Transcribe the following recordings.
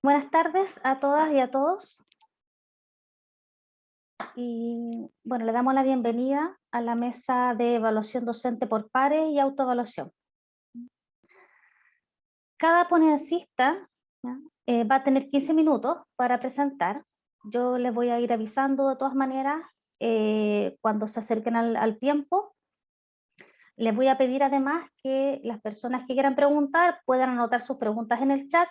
Buenas tardes a todas y a todos. Y bueno, le damos la bienvenida a la mesa de evaluación docente por pares y autoevaluación. Cada ponencista, ¿ya? Va a tener 15 minutos para presentar. Yo les voy a ir avisando de todas maneras cuando se acerquen al tiempo. Les voy a pedir además que las personas que quieran preguntar puedan anotar sus preguntas en el chat.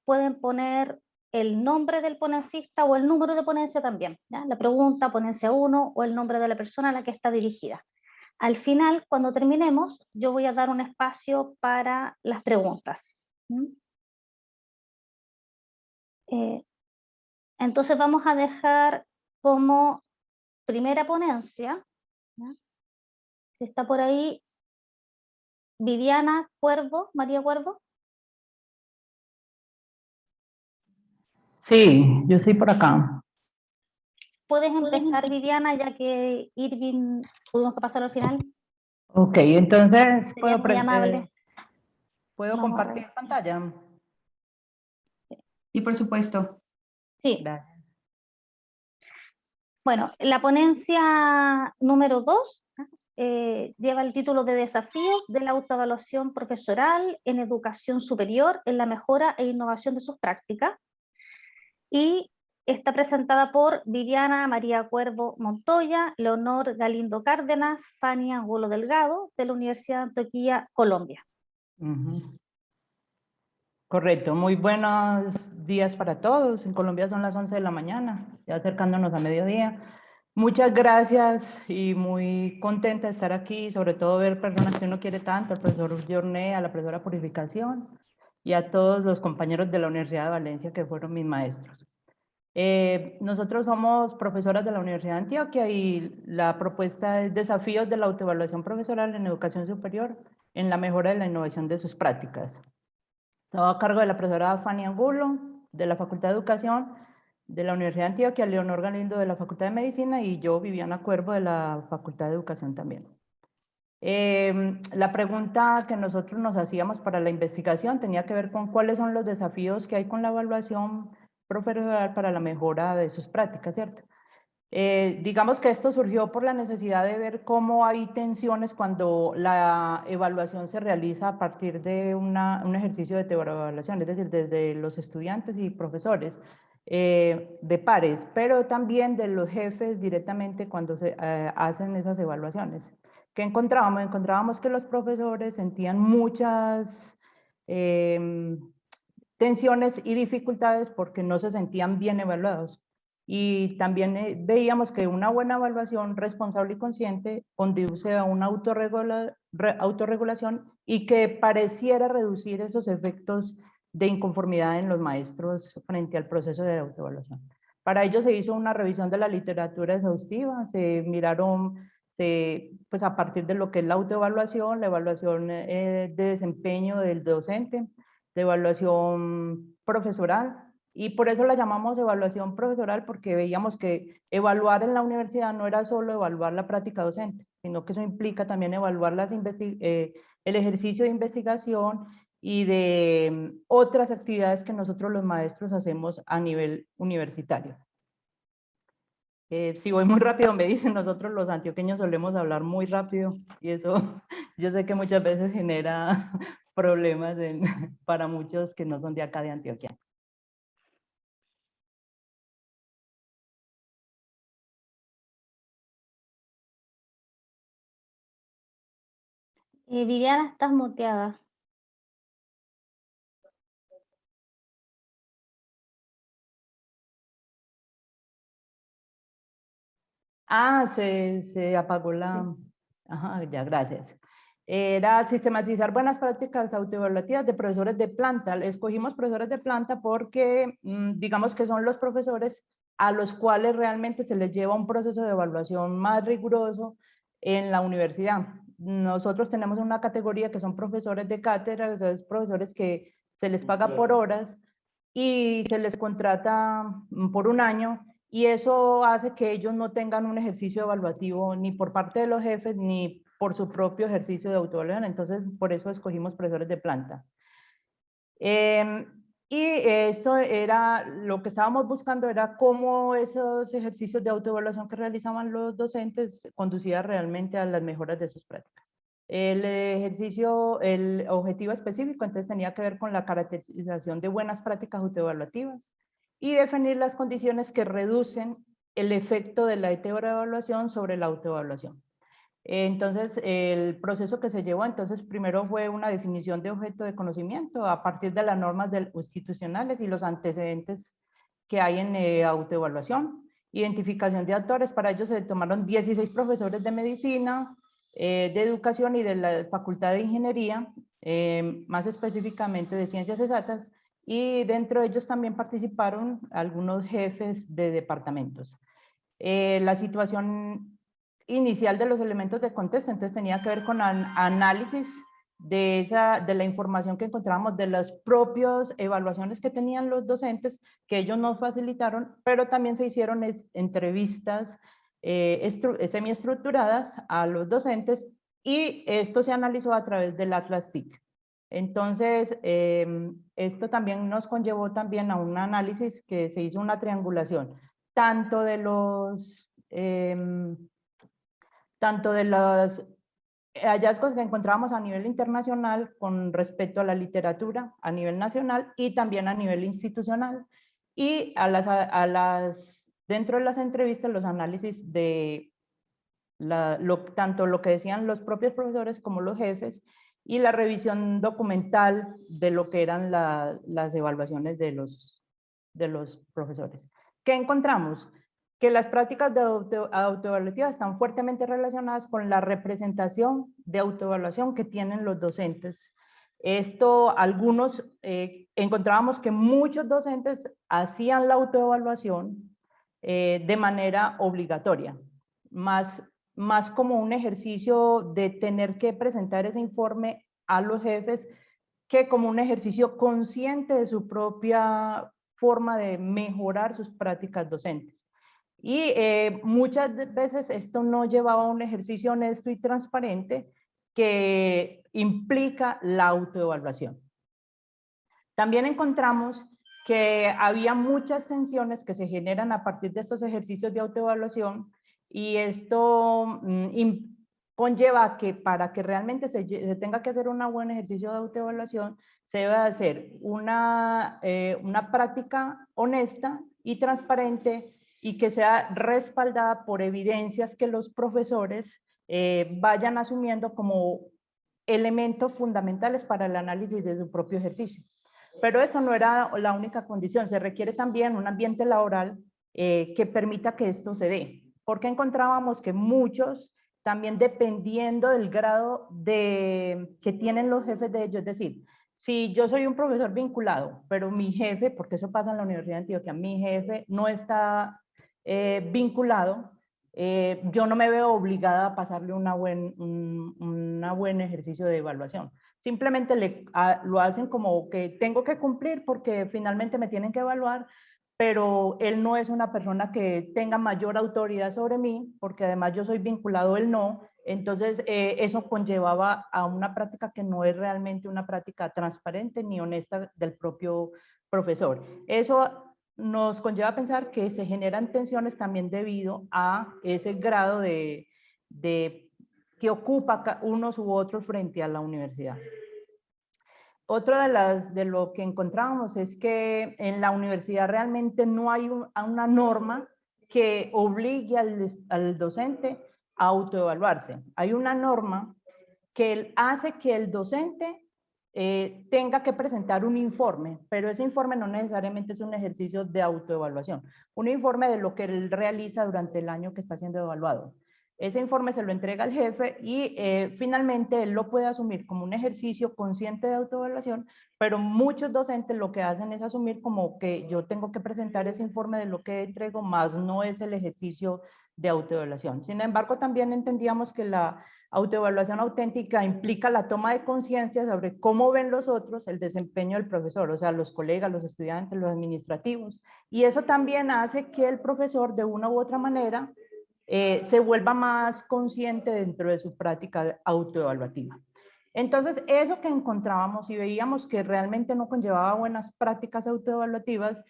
Pueden poner el nombre del ponencista o el número de ponencia también, ¿ya? La pregunta, ponencia 1 o el nombre de la persona a la que está dirigida. Al final, cuando terminemos, yo voy a dar un espacio para las preguntas. Eh, entonces vamos a dejar como primera ponencia, ¿ya? Si está por ahí, Viviana Cuervo, María Cuervo. Sí, yo estoy por acá. Puedes empezar, Viviana, ya que Irving tuvimos que pasar al final. Ok, entonces Sería muy amable. ¿puedo Vamos a compartir ver. pantalla? Sí, por supuesto. Sí. Gracias. Bueno, la ponencia número 2 lleva el título de Desafíos de la autoevaluación profesoral en educación superior en la mejora e innovación de sus prácticas, y está presentada por Viviana María Cuervo Montoya, Leonor Galindo Cárdenas, Fania Angulo Delgado, de la Universidad de Antioquia, Colombia. Correcto, muy buenos días para todos. En Colombia son las 11 de la mañana, ya acercándonos a mediodía. Muchas gracias y muy contenta de estar aquí, sobre todo ver personas que uno quiere tanto, al profesor Jorné, a la profesora Purificación y a todos los compañeros de la Universidad de Valencia que fueron mis maestros. Nosotros somos profesoras de la Universidad de Antioquia y la propuesta es desafíos de la autoevaluación profesoral en educación superior en la mejora de la innovación de sus prácticas. Estaba a cargo de la profesora Fania Angulo, de la Facultad de Educación de la Universidad de Antioquia, Leonor Galindo de la Facultad de Medicina y yo, Viviana Cuervo, de la Facultad de Educación también. La pregunta que nosotros nos hacíamos para la investigación tenía que ver con cuáles son los desafíos que hay con la evaluación profesional para la mejora de sus prácticas, ¿cierto? Digamos que esto surgió por la necesidad de ver cómo hay tensiones cuando la evaluación se realiza a partir de un ejercicio de evaluación, es decir, desde los estudiantes y profesores, de pares, pero también de los jefes directamente cuando se hacen esas evaluaciones. ¿Qué encontrábamos? Encontrábamos que los profesores sentían muchas tensiones y dificultades porque no se sentían bien evaluados. Y también veíamos que una buena evaluación responsable y consciente conduce a una autorregulación y que pareciera reducir esos efectos de inconformidad en los maestros frente al proceso de autoevaluación. Para ello se hizo una revisión de la literatura exhaustiva, se miraron, pues a partir de lo que es la autoevaluación, la evaluación de desempeño del docente, de evaluación profesoral, y por eso la llamamos evaluación profesoral, porque veíamos que evaluar en la universidad no era solo evaluar la práctica docente, sino que eso implica también evaluar el ejercicio de investigación y de otras actividades que nosotros los maestros hacemos a nivel universitario. Si voy muy rápido me dicen, nosotros los antioqueños solemos hablar muy rápido y eso yo sé que muchas veces genera problemas para muchos que no son de acá de Antioquia. Viviana, estás muteada. Ah, se apagó la... Sí. Ajá, ya, gracias. Era sistematizar buenas prácticas autoevaluativas de profesores de planta. Escogimos profesores de planta porque digamos que son los profesores a los cuales realmente se les lleva un proceso de evaluación más riguroso en la universidad. Nosotros tenemos una categoría que son profesores de cátedra, entonces profesores que se les paga por horas y se les contrata por un año, y eso hace que ellos no tengan un ejercicio evaluativo ni por parte de los jefes ni por su propio ejercicio de autoevaluación. Entonces, por eso escogimos profesores de planta. Y esto era, lo que estábamos buscando era cómo esos ejercicios de autoevaluación que realizaban los docentes conducían realmente a las mejoras de sus prácticas. El ejercicio, el objetivo específico, entonces tenía que ver con la caracterización de buenas prácticas autoevaluativas y definir las condiciones que reducen el efecto de la heteroevaluación sobre la autoevaluación. Entonces, el proceso que se llevó, entonces, primero fue una definición de objeto de conocimiento a partir de las normas institucionales y los antecedentes que hay en autoevaluación, identificación de actores, para ello se tomaron 16 profesores de medicina, de educación y de la Facultad de Ingeniería, más específicamente de ciencias exactas, y dentro de ellos también participaron algunos jefes de departamentos. La situación inicial de los elementos de contexto, entonces tenía que ver con análisis de la información que encontrábamos, de las propias evaluaciones que tenían los docentes, que ellos nos facilitaron, pero también se hicieron entrevistas semiestructuradas a los docentes y esto se analizó a través del Atlas TIC. Entonces, esto también nos conllevó también a un análisis que se hizo una triangulación tanto de los hallazgos que encontramos a nivel internacional con respecto a la literatura a nivel nacional y también a nivel institucional, y dentro de las entrevistas los análisis de tanto lo que decían los propios profesores como los jefes y la revisión documental de lo que eran las evaluaciones de los profesores. ¿Qué encontramos? Que las prácticas de autoevaluativas están fuertemente relacionadas con la representación de autoevaluación que tienen los docentes. Esto, encontrábamos que muchos docentes hacían la autoevaluación de manera obligatoria, más como un ejercicio de tener que presentar ese informe a los jefes que como un ejercicio consciente de su propia forma de mejorar sus prácticas docentes. Y muchas veces esto no llevaba a un ejercicio honesto y transparente que implica la autoevaluación. También encontramos que había muchas tensiones que se generan a partir de estos ejercicios de autoevaluación y esto conlleva que para que realmente se tenga que hacer un buen ejercicio de autoevaluación, se debe hacer una práctica honesta y transparente y que sea respaldada por evidencias que los profesores vayan asumiendo como elementos fundamentales para el análisis de su propio ejercicio. Pero esto no era la única condición, se requiere también un ambiente laboral que permita que esto se dé, porque encontrábamos que muchos, también dependiendo del grado que tienen los jefes de ellos, es decir, si yo soy un profesor vinculado, pero mi jefe, porque eso pasa en la Universidad de Antioquia, mi jefe no está vinculado, yo no me veo obligada a pasarle un buen ejercicio de evaluación. Simplemente lo hacen como que tengo que cumplir porque finalmente me tienen que evaluar, pero él no es una persona que tenga mayor autoridad sobre mí, porque además yo soy vinculado, él no. Entonces, eso conllevaba a una práctica que no es realmente una práctica transparente ni honesta del propio profesor. Eso nos conlleva a pensar que se generan tensiones también debido a ese grado que ocupa unos u otros frente a la universidad. Otro de lo que encontramos es que en la universidad realmente no hay una norma que obligue al docente a autoevaluarse. Hay una norma que hace que el docente tenga que presentar un informe, pero ese informe no necesariamente es un ejercicio de autoevaluación, un informe de lo que él realiza durante el año que está siendo evaluado. Ese informe se lo entrega al jefe y finalmente él lo puede asumir como un ejercicio consciente de autoevaluación, pero muchos docentes lo que hacen es asumir como que yo tengo que presentar ese informe de lo que entrego, más no es el ejercicio de autoevaluación. Sin embargo, también entendíamos que la autoevaluación auténtica implica la toma de conciencia sobre cómo ven los otros el desempeño del profesor, o sea, los colegas, los estudiantes, los administrativos, y eso también hace que el profesor de una u otra manera se vuelva más consciente dentro de su práctica autoevaluativa. Entonces, eso que encontrábamos y veíamos que realmente no conllevaba buenas prácticas autoevaluativas,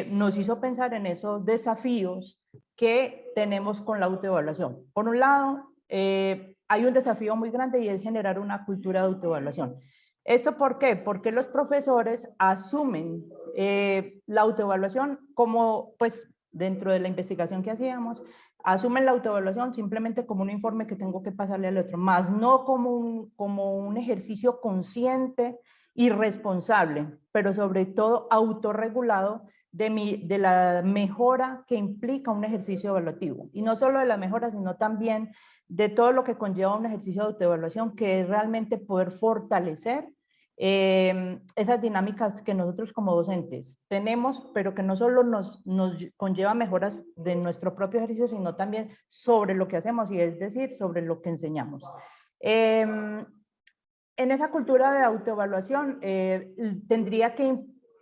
nos hizo pensar en esos desafíos que tenemos con la autoevaluación. Por un lado, hay un desafío muy grande y es generar una cultura de autoevaluación. ¿Esto por qué? Porque los profesores asumen la autoevaluación como, pues, dentro de la investigación que hacíamos, asumen la autoevaluación simplemente como un informe que tengo que pasarle al otro, más no como un ejercicio consciente y responsable, pero sobre todo autorregulado de la mejora que implica un ejercicio evaluativo. Y no solo de la mejora, sino también de todo lo que conlleva un ejercicio de autoevaluación, que es realmente poder fortalecer esas dinámicas que nosotros como docentes tenemos, pero que no solo nos conlleva mejoras de nuestro propio ejercicio, sino también sobre lo que hacemos, y es decir, sobre lo que enseñamos. En esa cultura de autoevaluación tendría que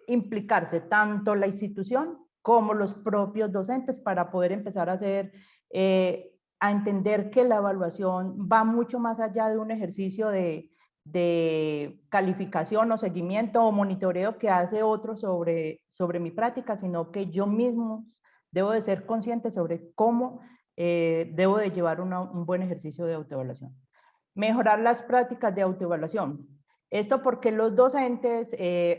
implicarse tanto la institución como los propios docentes para poder empezar a hacer, a entender que la evaluación va mucho más allá de un ejercicio de calificación o seguimiento o monitoreo que hace otro sobre mi práctica, sino que yo mismo debo de ser consciente sobre cómo debo de llevar un buen ejercicio de autoevaluación. Mejorar las prácticas de autoevaluación. Esto porque los docentes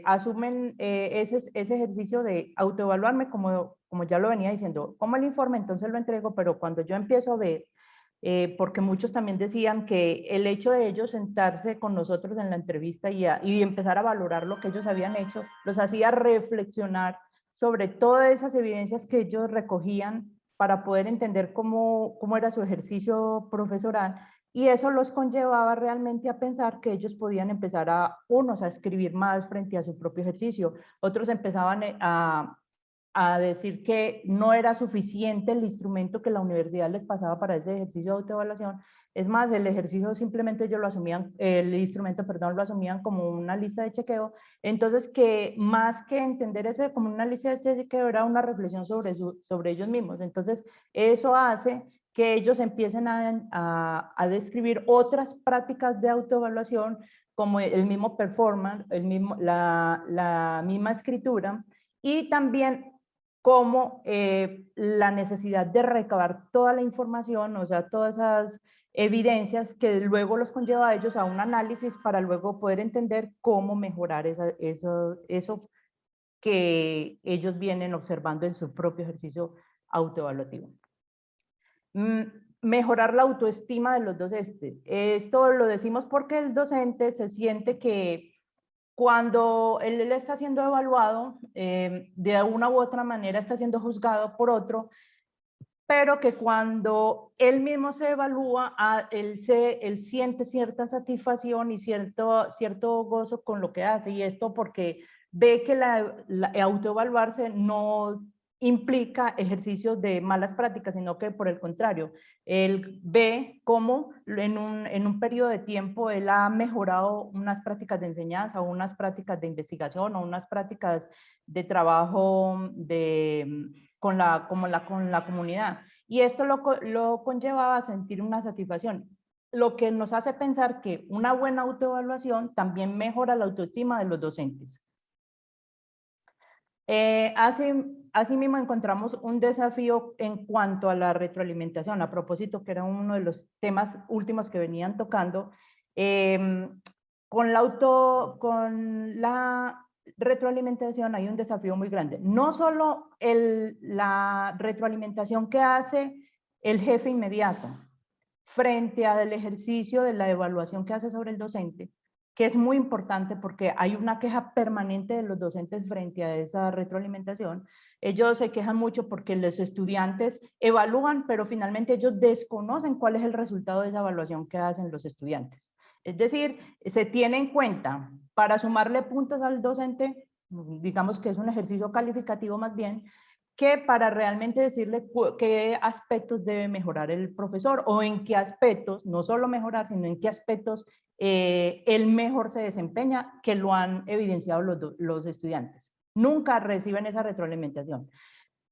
asumen ese ejercicio de autoevaluarme, como ya lo venía diciendo, como el informe, entonces lo entrego, pero cuando yo empiezo a ver, porque muchos también decían que el hecho de ellos sentarse con nosotros en la entrevista y empezar a valorar lo que ellos habían hecho, los hacía reflexionar sobre todas esas evidencias que ellos recogían para poder entender cómo era su ejercicio profesoral, y eso los conllevaba realmente a pensar que ellos podían empezar unos a escribir más frente a su propio ejercicio, otros empezaban a decir que no era suficiente el instrumento que la universidad les pasaba para ese ejercicio de autoevaluación. Es más, el ejercicio simplemente ellos lo asumían, el instrumento, perdón, lo asumían como una lista de chequeo. Entonces, que más que entender ese como una lista de chequeo, era una reflexión sobre ellos mismos. Entonces, eso hace que ellos empiecen a describir otras prácticas de autoevaluación, como el mismo performance, la misma escritura, y también como la necesidad de recabar toda la información, o sea, todas esas evidencias que luego los conlleva a ellos a un análisis para luego poder entender cómo mejorar eso que ellos vienen observando en su propio ejercicio autoevaluativo. Mejorar la autoestima de los docentes. Esto lo decimos porque el docente se siente que cuando él está siendo evaluado, de una u otra manera está siendo juzgado por otro, pero que cuando él mismo se evalúa, él siente cierta satisfacción y cierto gozo con lo que hace, y esto porque ve que la autoevaluarse no implica ejercicios de malas prácticas, sino que por el contrario, él ve cómo en un periodo de tiempo él ha mejorado unas prácticas de enseñanza, o unas prácticas de investigación, o unas prácticas de trabajo con la comunidad. Y esto lo conllevaba a sentir una satisfacción, lo que nos hace pensar que una buena autoevaluación también mejora la autoestima de los docentes. Asimismo, encontramos un desafío en cuanto a la retroalimentación, a propósito que era uno de los temas últimos que venían tocando. Con la retroalimentación hay un desafío muy grande. No solo la retroalimentación que hace el jefe inmediato frente al ejercicio de la evaluación que hace sobre el docente, que es muy importante porque hay una queja permanente de los docentes frente a esa retroalimentación. Ellos se quejan mucho porque los estudiantes evalúan, pero finalmente ellos desconocen cuál es el resultado de esa evaluación que hacen los estudiantes. Es decir, se tiene en cuenta para sumarle puntos al docente, digamos que es un ejercicio calificativo más bien, que para realmente decirle qué aspectos debe mejorar el profesor, o en qué aspectos, no solo mejorar, sino en qué aspectos él mejor se desempeña, que lo han evidenciado los estudiantes. Nunca reciben esa retroalimentación.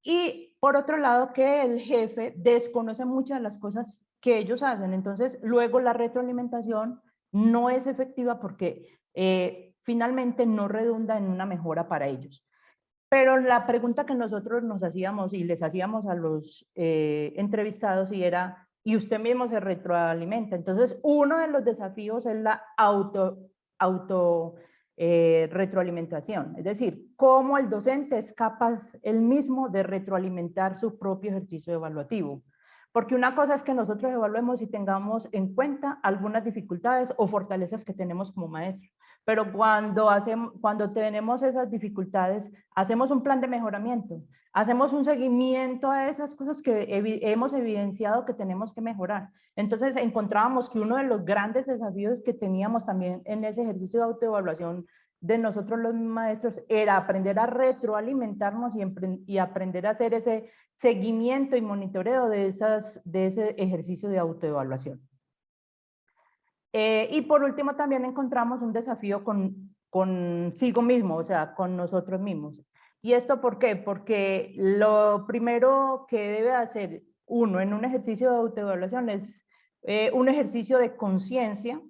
Y por otro lado, que el jefe desconoce muchas de las cosas que ellos hacen. Entonces, luego la retroalimentación no es efectiva porque finalmente no redunda en una mejora para ellos. Pero la pregunta que nosotros nos hacíamos y les hacíamos a los entrevistados y era, y usted mismo se retroalimenta. Entonces, uno de los desafíos es la retroalimentación, es decir, cómo el docente es capaz él mismo de retroalimentar su propio ejercicio evaluativo. Porque una cosa es que nosotros evaluemos y tengamos en cuenta algunas dificultades o fortalezas que tenemos como maestros. Pero cuando tenemos esas dificultades, hacemos un plan de mejoramiento, hacemos un seguimiento a esas cosas que hemos evidenciado que tenemos que mejorar. Entonces encontrábamos que uno de los grandes desafíos que teníamos también en ese ejercicio de autoevaluación de nosotros los maestros era aprender a retroalimentarnos y aprender a hacer ese seguimiento y monitoreo de ese ejercicio de autoevaluación. Y por último también encontramos un desafío consigo mismo, o sea, con nosotros mismos. ¿Y esto por qué? Porque lo primero que debe hacer uno en un ejercicio de autoevaluación es un ejercicio de conciencia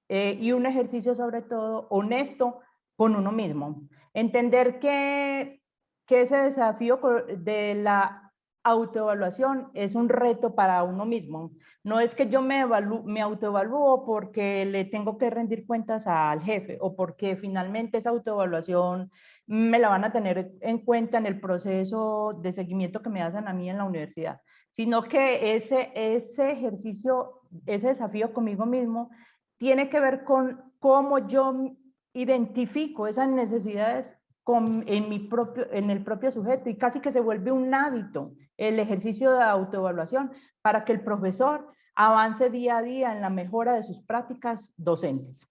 y un ejercicio sobre todo honesto con uno mismo. Entender que ese desafío de la autoevaluación es un reto para uno mismo. No es que yo me autoevalúo porque le tengo que rendir cuentas al jefe o porque finalmente esa autoevaluación me la van a tener en cuenta en el proceso de seguimiento que me hacen a mí en la universidad, sino que ese ejercicio, ese desafío conmigo mismo tiene que ver con cómo yo identifico esas necesidades en el propio sujeto y casi que se vuelve un hábito el ejercicio de autoevaluación para que el profesor avance día a día en la mejora de sus prácticas docentes.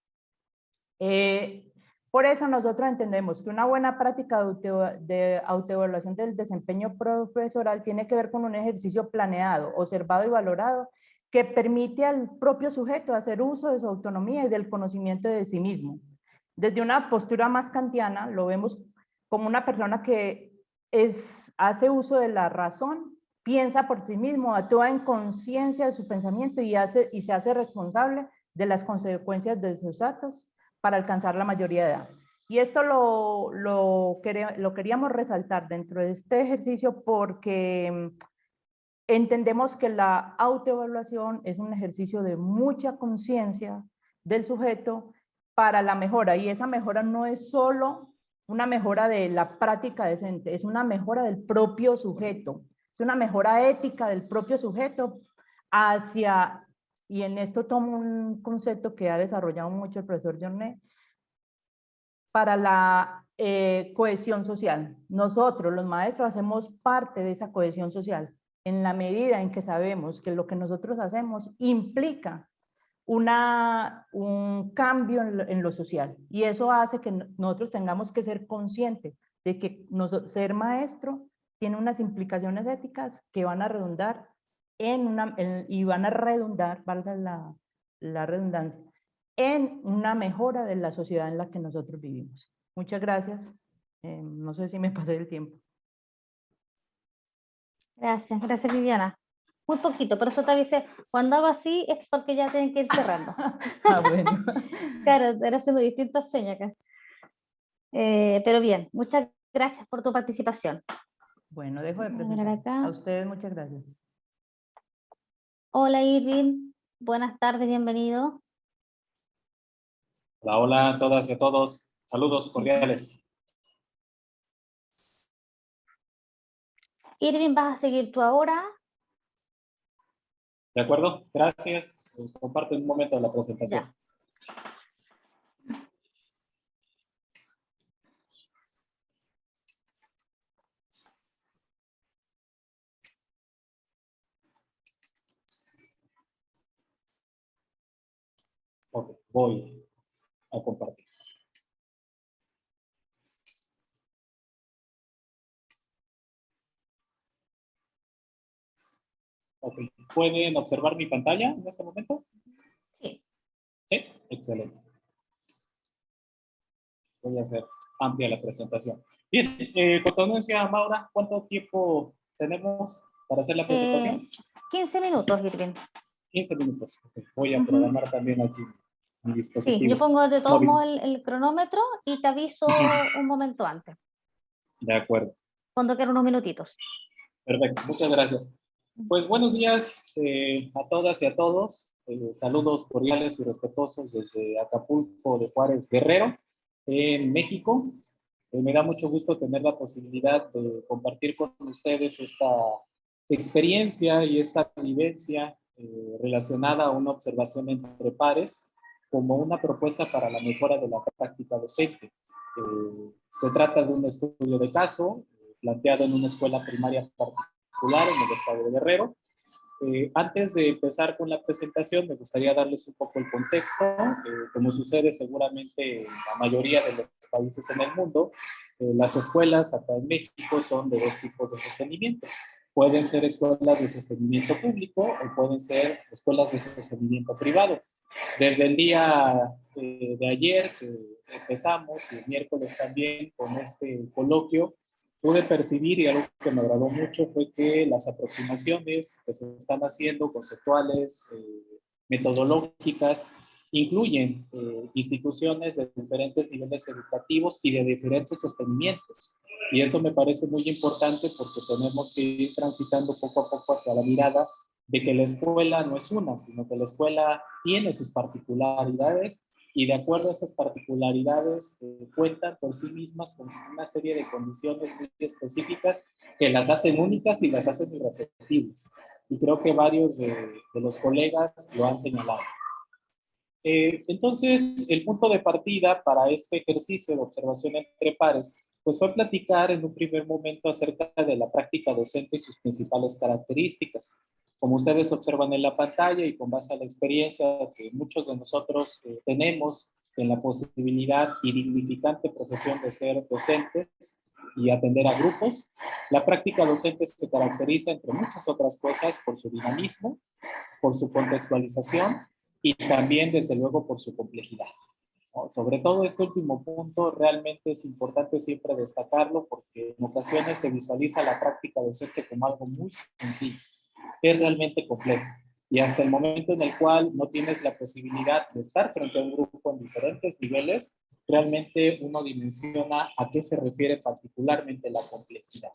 Por eso nosotros entendemos que una buena práctica de autoevaluación del desempeño profesoral tiene que ver con un ejercicio planeado, observado y valorado que permite al propio sujeto hacer uso de su autonomía y del conocimiento de sí mismo. Desde una postura más kantiana lo vemos como una persona que hace uso de la razón, piensa por sí mismo, actúa en conciencia de su pensamiento y se hace responsable de las consecuencias de sus actos para alcanzar la mayoría de edad. Y esto lo queríamos resaltar dentro de este ejercicio porque entendemos que la autoevaluación es un ejercicio de mucha conciencia del sujeto para la mejora, y esa mejora no es solo una mejora de la práctica decente, es una mejora del propio sujeto, es una mejora ética del propio sujeto hacia, y en esto tomo un concepto que ha desarrollado mucho el profesor Jornet, para la cohesión social. Nosotros, los maestros, hacemos parte de esa cohesión social en la medida en que sabemos que lo que nosotros hacemos implica un cambio en lo social. Y eso hace que nosotros tengamos que ser conscientes de que ser maestro tiene unas implicaciones éticas que van a redundar y van a redundar, valga la redundancia, en una mejora de la sociedad en la que nosotros vivimos. Muchas gracias. No sé si me pasé del tiempo. Gracias, gracias Viviana. Muy poquito, por eso te avisé. Cuando hago así es porque ya tienen que ir cerrando. Bueno. Claro, era haciendo distintas señas acá. Pero bien, muchas gracias por tu participación. Bueno, dejo de Voy a mirar presentar. acá. A ustedes muchas gracias. Hola Irving, buenas tardes, bienvenido. Hola, hola a todas y a todos. Saludos cordiales. Irving, ¿vas a seguir tú ahora? ¿De acuerdo? Gracias. Comparto un momento la presentación. Ya. Ok, voy a compartir. Ok, ¿pueden observar mi pantalla en este momento? Sí. Sí, excelente. Voy a hacer amplia la presentación. Bien, con tu anuncia, Maura, ¿cuánto tiempo tenemos para hacer la presentación? 15 minutos, Irving. 15 minutos. Okay, voy a programar también aquí mi Sí, dispositivo yo pongo de todos móvil. modos el cronómetro y te aviso un momento antes, De acuerdo. cuando quieran unos minutitos. Perfecto, muchas gracias. Pues buenos días a todas y a todos. Saludos cordiales y respetuosos desde Acapulco de Juárez, Guerrero, en México. Me da mucho gusto tener la posibilidad de compartir con ustedes esta experiencia y esta vivencia relacionada a una observación entre pares como una propuesta para la mejora de la práctica docente. Se trata de un estudio de caso planteado en una escuela primaria particular en el estado de Guerrero. Antes de empezar con la presentación, me gustaría darles un poco el contexto. Como sucede seguramente en la mayoría de los países en el mundo, las escuelas acá en México son de dos tipos de sostenimiento. Pueden ser escuelas de sostenimiento público o pueden ser escuelas de sostenimiento privado. Desde el día de ayer que empezamos, y el miércoles también, con este coloquio, pude percibir, y algo que me agradó mucho fue que las aproximaciones que se están haciendo, conceptuales, metodológicas, incluyen instituciones de diferentes niveles educativos y de diferentes sostenimientos. Y eso me parece muy importante porque tenemos que ir transitando poco a poco hacia la mirada de que la escuela no es una, sino que la escuela tiene sus particularidades y de acuerdo a esas particularidades cuentan por sí mismas con una serie de condiciones muy específicas que las hacen únicas y las hacen irrepetibles. Y creo que varios de los colegas lo han señalado. Entonces, el punto de partida para este ejercicio de observación entre pares, pues fue platicar en un primer momento acerca de la práctica docente y sus principales características. Como ustedes observan en la pantalla y con base a la experiencia que muchos de nosotros tenemos en la posibilidad y dignificante profesión de ser docentes y atender a grupos, la práctica docente se caracteriza, entre muchas otras cosas, por su dinamismo, por su contextualización y también, desde luego, por su complejidad. Sobre todo este último punto realmente es importante siempre destacarlo porque en ocasiones se visualiza la práctica docente como algo muy sencillo. Es realmente complejo. Y hasta el momento en el cual no tienes la posibilidad de estar frente a un grupo en diferentes niveles, realmente uno dimensiona a qué se refiere particularmente la complejidad.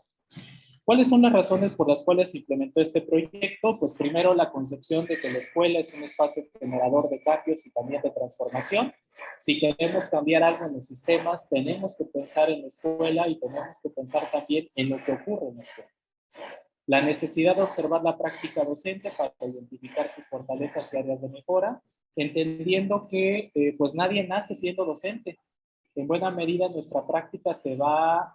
¿Cuáles son las razones por las cuales se implementó este proyecto? Pues primero, la concepción de que la escuela es un espacio generador de cambios y también de transformación. Si queremos cambiar algo en los sistemas, tenemos que pensar en la escuela y tenemos que pensar también en lo que ocurre en la escuela. La necesidad de observar la práctica docente para identificar sus fortalezas y áreas de mejora, entendiendo que pues nadie nace siendo docente. En buena medida nuestra práctica se va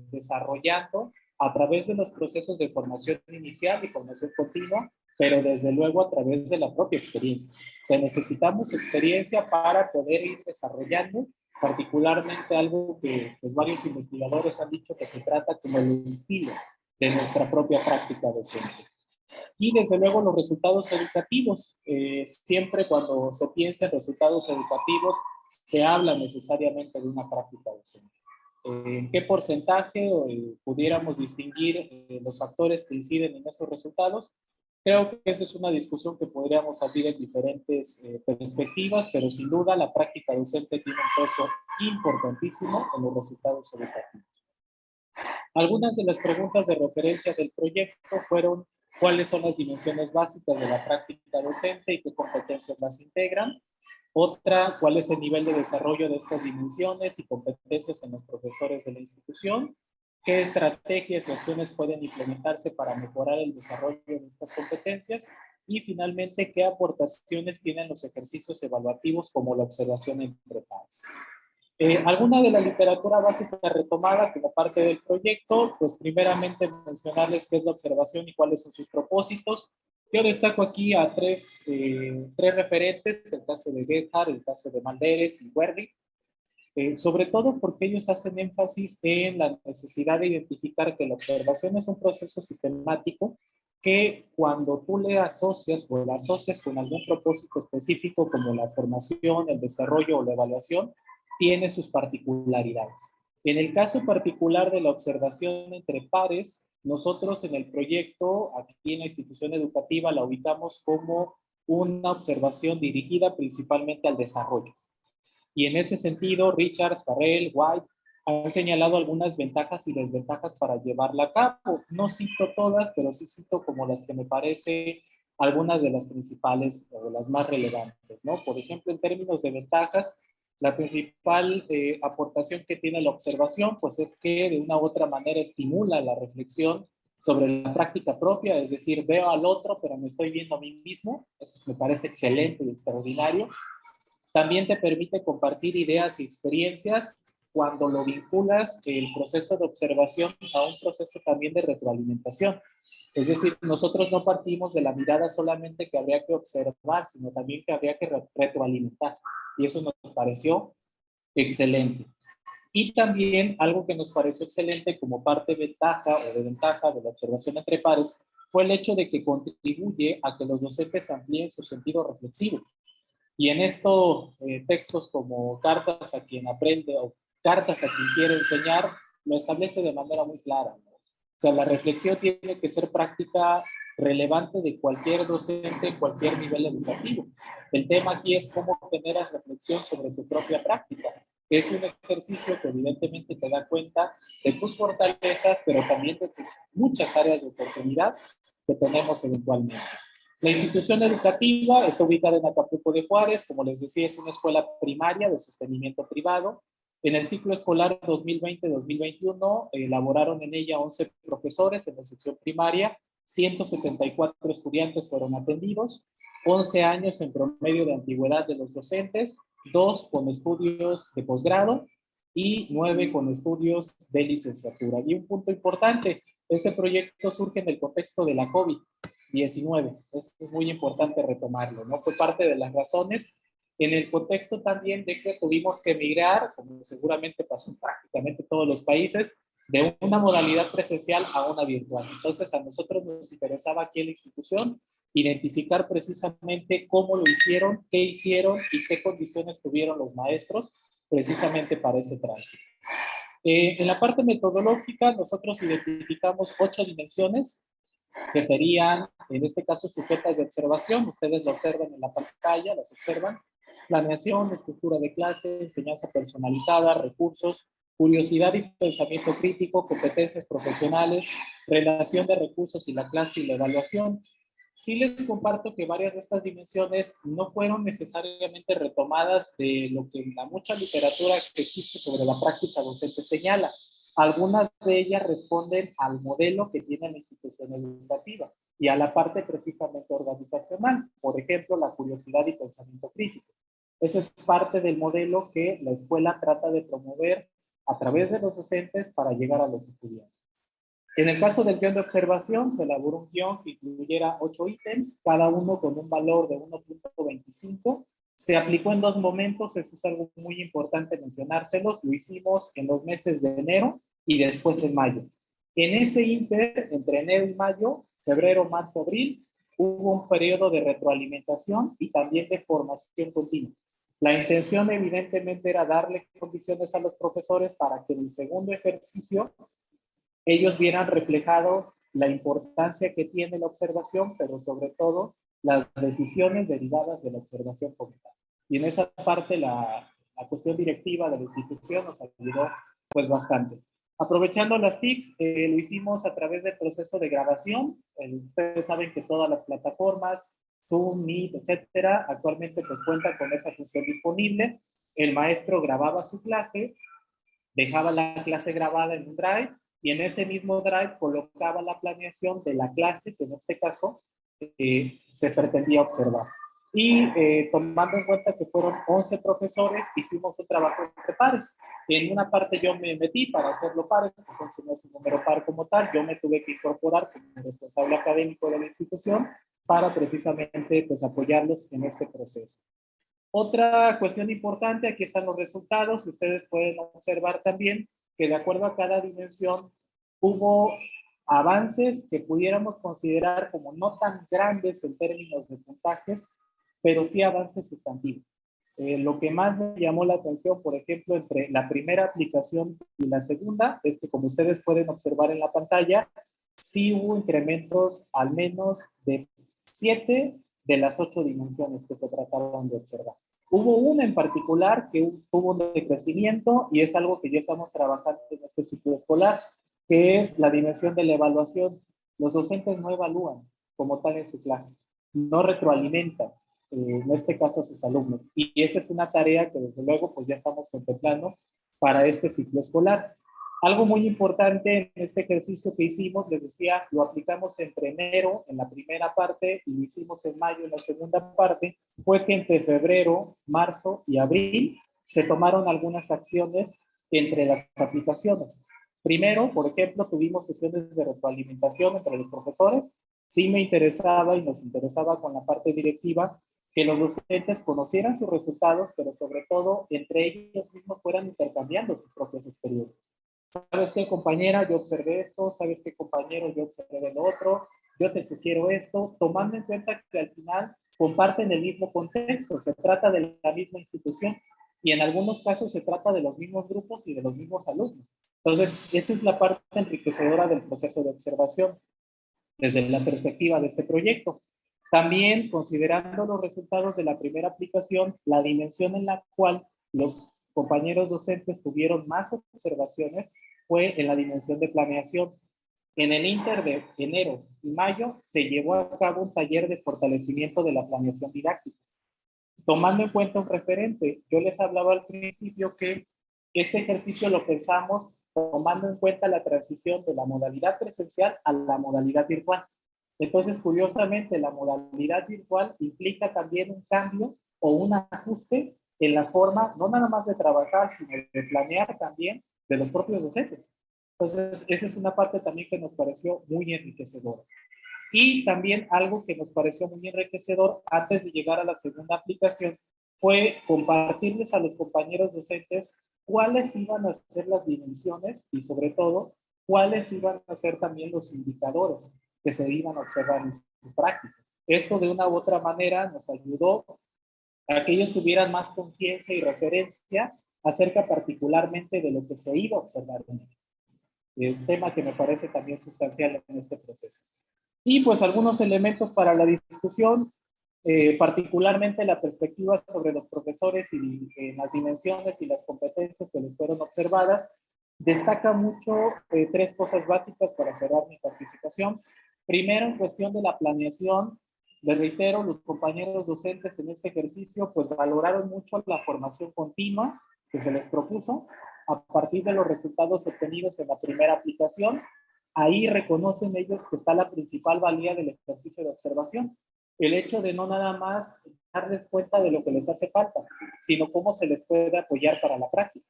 desarrollando a través de los procesos de formación inicial y formación continua, pero desde luego a través de la propia experiencia. O sea, necesitamos experiencia para poder ir desarrollando, particularmente algo que pues, varios investigadores han dicho que se trata como el estilo de nuestra propia práctica docente. Y desde luego los resultados educativos. Siempre cuando se piensa en resultados educativos, se habla necesariamente de una práctica docente. ¿En qué porcentaje pudiéramos distinguir los factores que inciden en esos resultados? Creo que esa es una discusión que podríamos abrir en diferentes perspectivas, pero sin duda la práctica docente tiene un peso importantísimo en los resultados educativos. Algunas de las preguntas de referencia del proyecto fueron: ¿cuáles son las dimensiones básicas de la práctica docente y qué competencias las integran? Otra, ¿cuál es el nivel de desarrollo de estas dimensiones y competencias en los profesores de la institución? ¿Qué estrategias y acciones pueden implementarse para mejorar el desarrollo de estas competencias? Y finalmente, ¿qué aportaciones tienen los ejercicios evaluativos como la observación entre pares? Alguna de la literatura básica retomada como parte del proyecto, pues primeramente mencionarles qué es la observación y cuáles son sus propósitos. Yo destaco aquí a tres referentes, el caso de Gebhardt, el caso de Malderes y Werdig, sobre todo porque ellos hacen énfasis en la necesidad de identificar que la observación es un proceso sistemático que cuando tú le asocias o la asocias con algún propósito específico como la formación, el desarrollo o la evaluación, tiene sus particularidades. En el caso particular de la observación entre pares, nosotros en el proyecto, aquí en la institución educativa, la ubicamos como una observación dirigida principalmente al desarrollo. Y en ese sentido, Richards, Farrell, White han señalado algunas ventajas y desventajas para llevarla a cabo. No cito todas, pero sí cito como las que me parece algunas de las principales o de las más relevantes, ¿no? Por ejemplo, en términos de ventajas, la principal aportación que tiene la observación, pues es que de una u otra manera estimula la reflexión sobre la práctica propia, es decir, veo al otro, pero me estoy viendo a mí mismo. Eso me parece excelente y extraordinario. También te permite compartir ideas y experiencias cuando lo vinculas el proceso de observación a un proceso también de retroalimentación. Es decir, nosotros no partimos de la mirada solamente que habría que observar, sino también que habría que retroalimentar. Y eso nos pareció excelente. Y también algo que nos pareció excelente como parte ventaja o de ventaja de la observación entre pares fue el hecho de que contribuye a que los docentes amplíen su sentido reflexivo. Y en estos textos como Cartas a quien aprende o Cartas a quien quiere enseñar, lo establece de manera muy clara, ¿no? O sea, la reflexión tiene que ser práctica relevante de cualquier docente en cualquier nivel educativo. El tema aquí es cómo generas reflexión sobre tu propia práctica. Es un ejercicio que evidentemente te da cuenta de tus fortalezas, pero también de tus muchas áreas de oportunidad que tenemos eventualmente. La institución educativa está ubicada en Acapulco de Juárez, como les decía, es una escuela primaria de sostenimiento privado. En el ciclo escolar 2020-2021 elaboraron en ella 11 profesores en la sección primaria, 174 estudiantes fueron atendidos, 11 años en promedio de antigüedad de los docentes, 2 con estudios de posgrado y 9 con estudios de licenciatura. Y un punto importante, este proyecto surge en el contexto de la COVID-19. Eso es muy importante retomarlo, ¿no? Fue parte de las razones en el contexto también de que tuvimos que migrar, como seguramente pasó en prácticamente todos los países, de una modalidad presencial a una virtual. Entonces, a nosotros nos interesaba aquí en la institución identificar precisamente cómo lo hicieron, qué hicieron y qué condiciones tuvieron los maestros precisamente para ese tránsito. En la parte metodológica, nosotros identificamos 8 dimensiones que serían, en este caso, sujetas de observación. Ustedes lo observan en la pantalla, las observan. Planeación, estructura de clase, enseñanza personalizada, recursos, curiosidad y pensamiento crítico, competencias profesionales, relación de recursos y la clase y la evaluación. Sí les comparto que varias de estas dimensiones no fueron necesariamente retomadas de lo que la mucha literatura que existe sobre la práctica docente señala. Algunas de ellas responden al modelo que tiene la institución educativa y a la parte precisamente organizacional. Por ejemplo, la curiosidad y pensamiento crítico. Eso es parte del modelo que la escuela trata de promover a través de los docentes para llegar a los estudiantes. En el caso del guión de observación, se elaboró un guión que incluyera 8 ítems, cada uno con un valor de 1.25. Se aplicó en 2 momentos, eso es algo muy importante mencionárselos. Lo hicimos en los meses de enero y después en mayo. En ese inter, entre enero y mayo, febrero, marzo, abril, hubo un periodo de retroalimentación y también de formación continua. La intención evidentemente era darle condiciones a los profesores para que en el segundo ejercicio ellos vieran reflejado la importancia que tiene la observación, pero sobre todo las decisiones derivadas de la observación como tal. Y en esa parte la cuestión directiva de la institución nos ayudó pues bastante. Aprovechando las TICs, lo hicimos a través del proceso de grabación. Ustedes saben que todas las plataformas, Zoom, Meet, etcétera, actualmente pues cuentan con esa función disponible. El maestro grababa su clase, dejaba la clase grabada en un drive y en ese mismo drive colocaba la planeación de la clase que en este caso se pretendía observar. Y tomando en cuenta que fueron 11 profesores, hicimos un trabajo entre pares. En una parte yo me metí para hacerlo pares, pues 11 no es un número par como tal, yo me tuve que incorporar como responsable académico de la institución para precisamente pues, apoyarlos en este proceso. Otra cuestión importante, aquí están los resultados, ustedes pueden observar también que de acuerdo a cada dimensión hubo avances que pudiéramos considerar como no tan grandes en términos de puntajes, pero sí avances sustantivos. Lo que más me llamó la atención, por ejemplo, entre la primera aplicación y la segunda, es que como ustedes pueden observar en la pantalla, sí hubo incrementos al menos de 7 de las 8 dimensiones que se trataron de observar. Hubo una en particular que tuvo un decrecimiento y es algo que ya estamos trabajando en este ciclo escolar, que es la dimensión de la evaluación. Los docentes no evalúan como tal en su clase, no retroalimentan, en este caso a sus alumnos. Y esa es una tarea que desde luego pues ya estamos contemplando para este ciclo escolar. Algo muy importante en este ejercicio que hicimos, les decía, lo aplicamos entre enero en la primera parte y lo hicimos en mayo en la segunda parte, fue que entre febrero, marzo y abril se tomaron algunas acciones entre las aplicaciones. Primero, por ejemplo, tuvimos sesiones de retroalimentación entre los profesores. Sí me interesaba y nos interesaba con la parte directiva que los docentes conocieran sus resultados, pero sobre todo entre ellos mismos fueran intercambiando sus propias experiencias. ¿Sabes qué, compañera? Yo observé esto. ¿Sabes qué, compañero? Yo observé lo otro. Yo te sugiero esto, tomando en cuenta que al final comparten el mismo contexto. Se trata de la misma institución y en algunos casos se trata de los mismos grupos y de los mismos alumnos. Entonces, esa es la parte enriquecedora del proceso de observación desde la perspectiva de este proyecto. También, considerando los resultados de la primera aplicación, la dimensión en la cual los compañeros docentes tuvieron más observaciones fue en la dimensión de planeación. En el inter de enero y mayo se llevó a cabo un taller de fortalecimiento de la planeación didáctica. Tomando en cuenta un referente, yo les hablaba al principio que este ejercicio lo pensamos tomando en cuenta la transición de la modalidad presencial a la modalidad virtual. Entonces, curiosamente, la modalidad virtual implica también un cambio o un ajuste en la forma, no nada más de trabajar, sino de planear también de los propios docentes. Entonces, esa es una parte también que nos pareció muy enriquecedora. Y también algo que nos pareció muy enriquecedor antes de llegar a la segunda aplicación fue compartirles a los compañeros docentes cuáles iban a ser las dimensiones y sobre todo cuáles iban a ser también los indicadores que se iban a observar en su práctica. Esto de una u otra manera nos ayudó a que ellos tuvieran más conciencia y referencia acerca particularmente de lo que se iba a observar en ellos. Un tema que me parece también sustancial en este proceso. Y pues algunos elementos para la discusión, particularmente la perspectiva sobre los profesores y las dimensiones y las competencias que les fueron observadas. Destaca mucho 3 cosas básicas para cerrar mi participación. Primero, en cuestión de la planeación, les reitero, los compañeros docentes en este ejercicio pues valoraron mucho la formación continua que se les propuso a partir de los resultados obtenidos en la primera aplicación. Ahí reconocen ellos que está la principal valía del ejercicio de observación. El hecho de no nada más darles cuenta de lo que les hace falta, sino cómo se les puede apoyar para la práctica.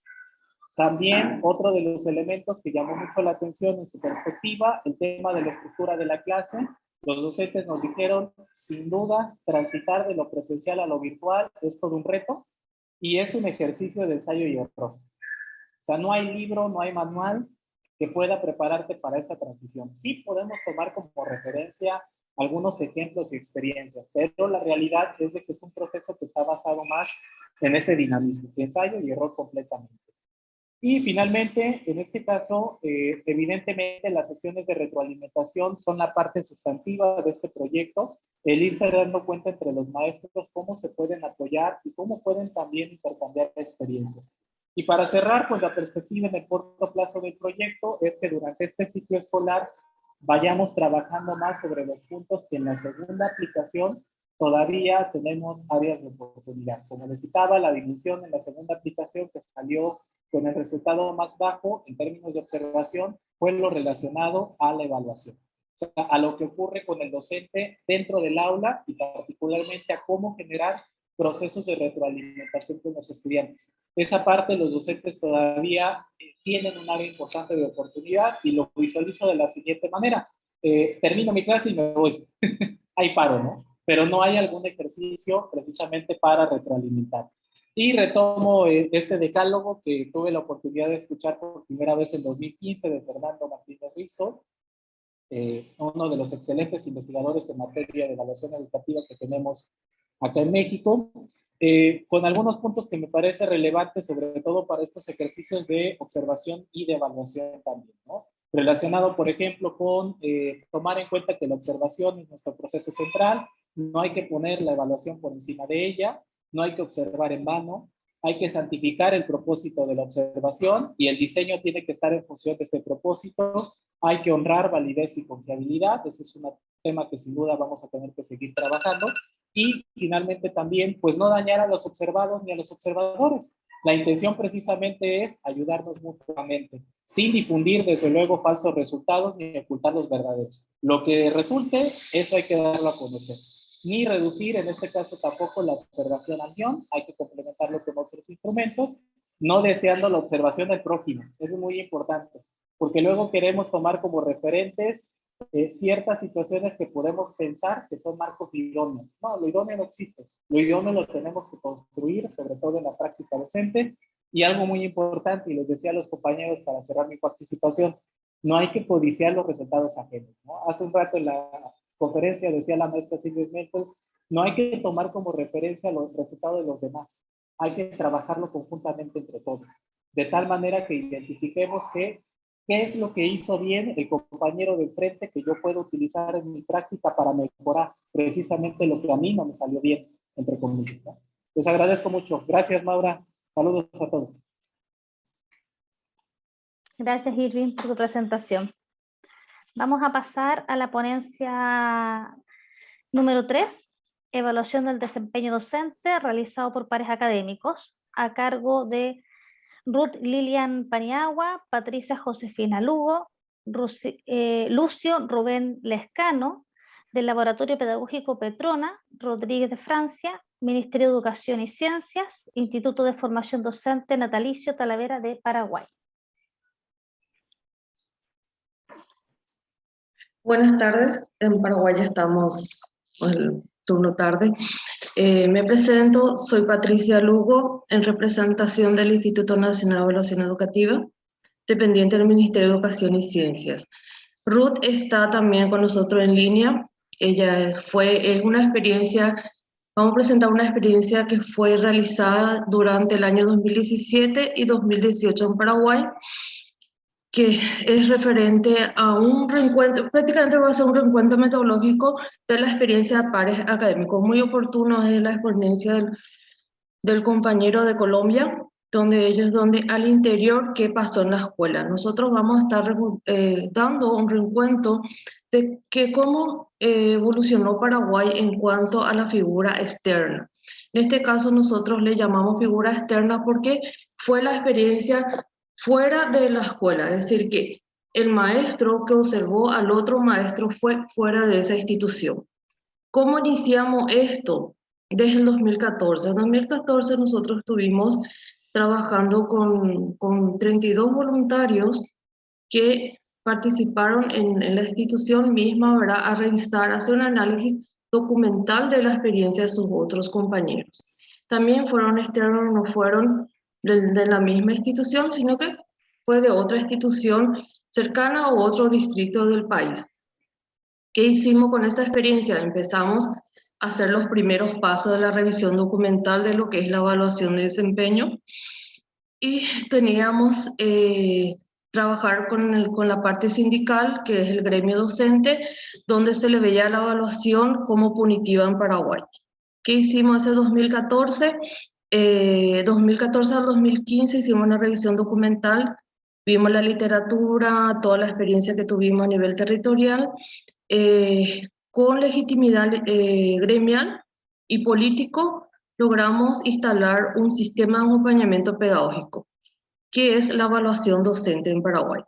También otro de los elementos que llamó mucho la atención en su perspectiva, el tema de la estructura de la clase. Los docentes nos dijeron, sin duda, transitar de lo presencial a lo virtual es todo un reto y es un ejercicio de ensayo y error. O sea, no hay libro, no hay manual que pueda prepararte para esa transición. Sí podemos tomar como referencia algunos ejemplos y experiencias, pero la realidad es de que es un proceso que está basado más en ese dinamismo, ensayo y error completamente. Y finalmente, en este caso, evidentemente las sesiones de retroalimentación son la parte sustantiva de este proyecto, el irse dando cuenta entre los maestros cómo se pueden apoyar y cómo pueden también intercambiar experiencias. Y para cerrar, pues la perspectiva en el corto plazo del proyecto es que durante este ciclo escolar vayamos trabajando más sobre los puntos que en la segunda aplicación todavía tenemos áreas de oportunidad. Como les citaba, la división en la segunda aplicación que salió con el resultado más bajo en términos de observación fue lo relacionado a la evaluación. O sea, a lo que ocurre con el docente dentro del aula y particularmente a cómo generar procesos de retroalimentación con los estudiantes. Esa parte los docentes todavía tienen un área importante de oportunidad y lo visualizo de la siguiente manera. Termino mi clase y me voy. Ahí paro, ¿no? Pero no hay algún ejercicio precisamente para retroalimentar. Y retomo este decálogo que tuve la oportunidad de escuchar por primera vez en 2015 de Fernando Martínez Rizzo, uno de los excelentes investigadores en materia de evaluación educativa que tenemos acá en México, con algunos puntos que me parece relevantes, sobre todo para estos ejercicios de observación y de evaluación también, ¿no? relacionado, por ejemplo, con tomar en cuenta que la observación es nuestro proceso central, no hay que poner la evaluación por encima de ella, no hay que observar en vano, hay que santificar el propósito de la observación y el diseño tiene que estar en función de este propósito, hay que honrar validez y confiabilidad, ese es un tema que sin duda vamos a tener que seguir trabajando, y finalmente también, pues no dañar a los observados ni a los observadores. La intención precisamente es ayudarnos mutuamente, sin difundir desde luego falsos resultados ni ocultar los verdaderos. Lo que resulte, eso hay que darlo a conocer. Ni reducir, en este caso tampoco, la observación al guión, hay que complementarlo con otros instrumentos, no deseando la observación del prójimo, eso es muy importante, porque luego queremos tomar como referentes ciertas situaciones que podemos pensar que son marcos idóneos. No, lo idóneo no existe. Lo idóneo lo tenemos que construir, sobre todo en la práctica docente. Y algo muy importante, y les decía a los compañeros para cerrar mi participación, no hay que codiciar los resultados ajenos, ¿no? Hace un rato en la conferencia decía la maestra Silvia Smelters, no hay que tomar como referencia los resultados de los demás. Hay que trabajarlo conjuntamente entre todos. De tal manera que identifiquemos qué es lo que hizo bien el compañero de frente que yo puedo utilizar en mi práctica para mejorar precisamente lo que a mí no me salió bien, entre comillas, ¿no? Les agradezco mucho. Gracias, Maura. Saludos a todos. Gracias, Irving, por tu presentación. Vamos a pasar a la ponencia número 3, evaluación del desempeño docente realizado por pares académicos, a cargo de Ruth Lilian Paniagua, Patricia Josefina Lugo, Lucio Rubén Lescano, del Laboratorio Pedagógico Petrona, Rodríguez de Francia, Ministerio de Educación y Ciencias, Instituto de Formación Docente Natalicio Talavera de Paraguay. Buenas tardes, en Paraguay ya estamos en el turno tarde. Me presento, soy Patricia Lugo, en representación del Instituto Nacional de Evaluación Educativa, dependiente del Ministerio de Educación y Ciencias. Ruth está también con nosotros en línea. Ella es una experiencia, vamos a presentar una experiencia que fue realizada durante el año 2017 y 2018 en Paraguay, que es referente a un reencuentro, prácticamente va a ser un reencuentro metodológico de la experiencia de pares académicos. Muy oportuno es la experiencia del compañero de Colombia, donde al interior qué pasó en la escuela. Nosotros vamos a estar dando un reencuentro de cómo evolucionó Paraguay en cuanto a la figura externa. En este caso nosotros le llamamos figura externa porque fue la experiencia fuera de la escuela, es decir, que el maestro que observó al otro maestro fue fuera de esa institución. ¿Cómo iniciamos esto? Desde el 2014. En 2014 nosotros estuvimos trabajando con 32 voluntarios que participaron en la institución misma, ¿verdad? A revisar, hacer un análisis documental de la experiencia de sus otros compañeros. También fueron externos, no fueron de la misma institución, sino que fue de otra institución cercana a otro distrito del país. ¿Qué hicimos con esta experiencia? Empezamos a hacer los primeros pasos de la revisión documental de lo que es la evaluación de desempeño y teníamos trabajar con la parte sindical, que es el gremio docente, donde se le veía la evaluación como punitiva en Paraguay. ¿Qué hicimos ese 2014? 2014 al 2015 hicimos una revisión documental, vimos la literatura, toda la experiencia que tuvimos a nivel territorial, con legitimidad gremial y político, logramos instalar un sistema de acompañamiento pedagógico, que es la evaluación docente en Paraguay.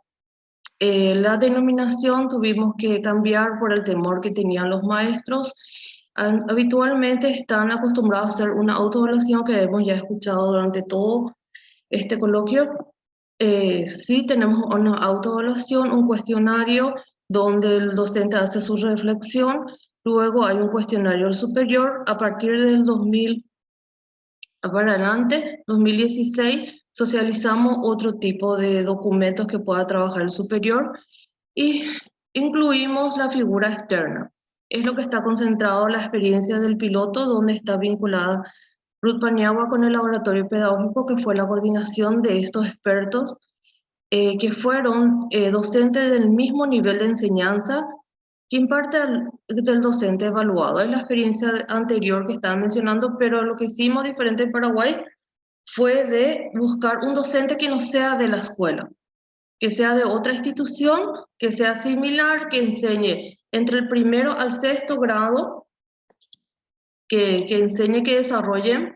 La denominación tuvimos que cambiar por el temor que tenían los maestros. Habitualmente están acostumbrados a hacer una autoevaluación que hemos ya escuchado durante todo este coloquio. Sí tenemos una autoevaluación, un cuestionario donde el docente hace su reflexión, luego hay un cuestionario superior. A partir del 2000 para adelante, 2016, socializamos otro tipo de documentos que pueda trabajar el superior y incluimos la figura externa. Es lo que está concentrado en la experiencia del piloto, donde está vinculada Ruth Paniagua con el laboratorio pedagógico, que fue la coordinación de estos expertos que fueron docentes del mismo nivel de enseñanza que imparte del docente evaluado. Es la experiencia anterior que estaba mencionando, pero lo que hicimos diferente en Paraguay fue de buscar un docente que no sea de la escuela, que sea de otra institución, que sea similar, que enseñe entre el primero al sexto grado, que enseñe, que desarrollen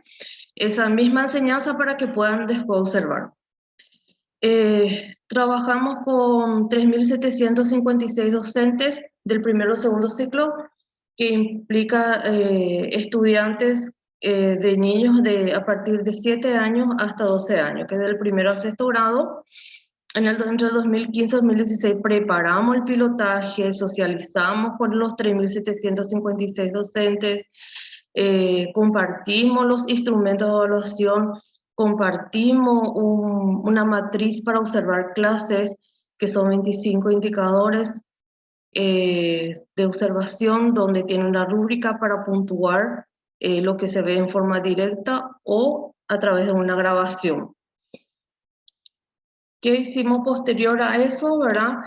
esa misma enseñanza para que puedan después observar. Trabajamos con 3.756 docentes del primero al segundo ciclo, que implica estudiantes de niños a partir de 7 años hasta 12 años, que es del primero al sexto grado. Entre el 2015 y 2016 preparamos el pilotaje, socializamos con los 3.756 docentes, compartimos los instrumentos de evaluación, compartimos una matriz para observar clases, que son 25 indicadores de observación, donde tiene una rúbrica para puntuar lo que se ve en forma directa o a través de una grabación. ¿Qué hicimos posterior a eso, verdad?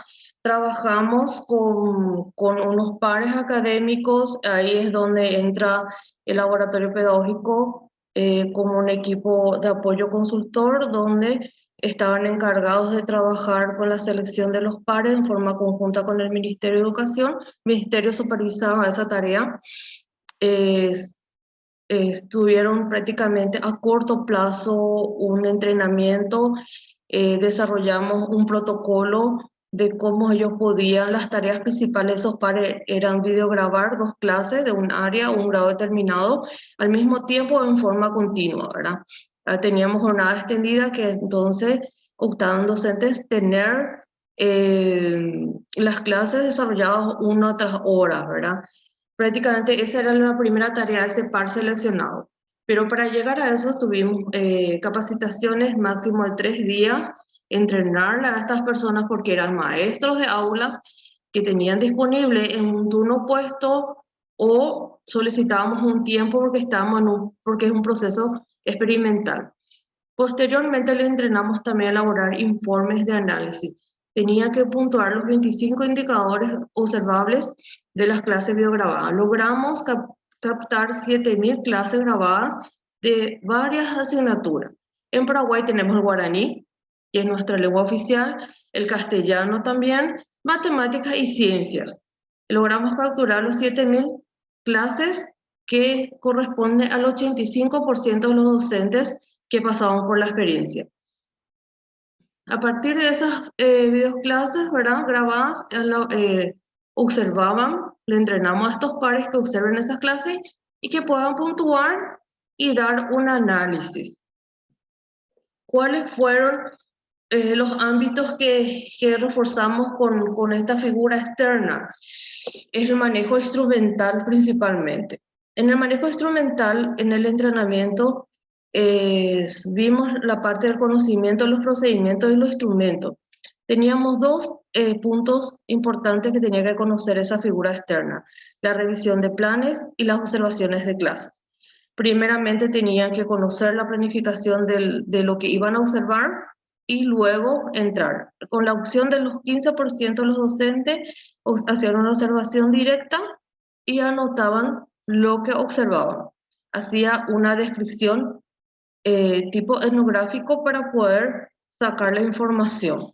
Trabajamos con unos pares académicos, ahí es donde entra el laboratorio pedagógico como un equipo de apoyo consultor, donde estaban encargados de trabajar con la selección de los pares en forma conjunta con el Ministerio de Educación. El Ministerio supervisaba esa tarea. Tuvieron prácticamente a corto plazo un entrenamiento, desarrollamos un protocolo de cómo ellos podían, las tareas principales de esos pares eran videograbar 2 clases de un área o un grado determinado al mismo tiempo en forma continua, ¿verdad? Teníamos jornada extendida, que entonces optaban docentes tener las clases desarrolladas una tras hora, ¿verdad? Prácticamente esa era la primera tarea de ese par seleccionado. Pero para llegar a eso tuvimos capacitaciones máximo de 3 días, entrenar a estas personas porque eran maestros de aulas que tenían disponible en un turno opuesto o solicitábamos un tiempo porque es un proceso experimental. Posteriormente le entrenamos también a elaborar informes de análisis. Tenía que puntuar los 25 indicadores observables de las clases videograbadas. Logramos captar 7.000 clases grabadas de varias asignaturas. En Paraguay tenemos el guaraní, que es nuestra lengua oficial, el castellano también, matemáticas y ciencias. Logramos capturar los 7.000 clases, que corresponde al 85% de los docentes que pasaban por la experiencia. A partir de esas videoclases, ¿verdad?, grabadas, observaban, le entrenamos a estos pares que observen esas clases y que puedan puntuar y dar un análisis. ¿Cuáles fueron los ámbitos que reforzamos con esta figura externa? Es el manejo instrumental principalmente. En el manejo instrumental, en el entrenamiento, vimos la parte del conocimiento de los procedimientos y los instrumentos. Teníamos 2 puntos importantes que tenía que conocer esa figura externa: la revisión de planes y las observaciones de clases. Primeramente tenían que conocer la planificación de lo que iban a observar y luego entrar. Con la opción de los 15% de los docentes hacían una observación directa y anotaban lo que observaban. Hacía una descripción tipo etnográfico para poder sacar la información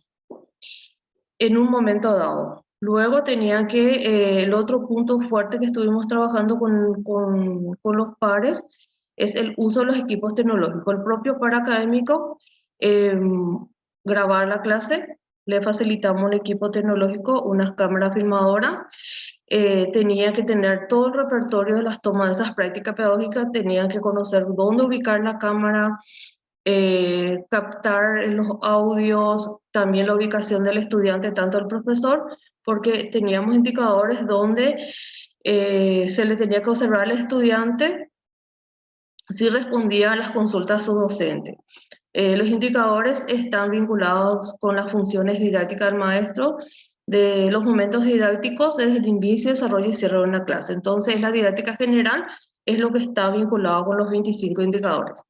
en un momento dado. Luego tenía que, el otro punto fuerte que estuvimos trabajando con los pares es el uso de los equipos tecnológicos. El propio par académico, grabar la clase, le facilitamos un equipo tecnológico, unas cámaras filmadoras, tenía que tener todo el repertorio de las tomas de esas prácticas pedagógicas, tenía que conocer dónde ubicar la cámara, captar los audios, también la ubicación del estudiante, tanto el profesor, porque teníamos indicadores donde se le tenía que observar al estudiante si respondía a las consultas a su docente. Los indicadores están vinculados con las funciones didácticas del maestro, de los momentos didácticos desde el inicio, desarrollo y cierre de una clase. Entonces, la didáctica general es lo que está vinculado con los 25 indicadores.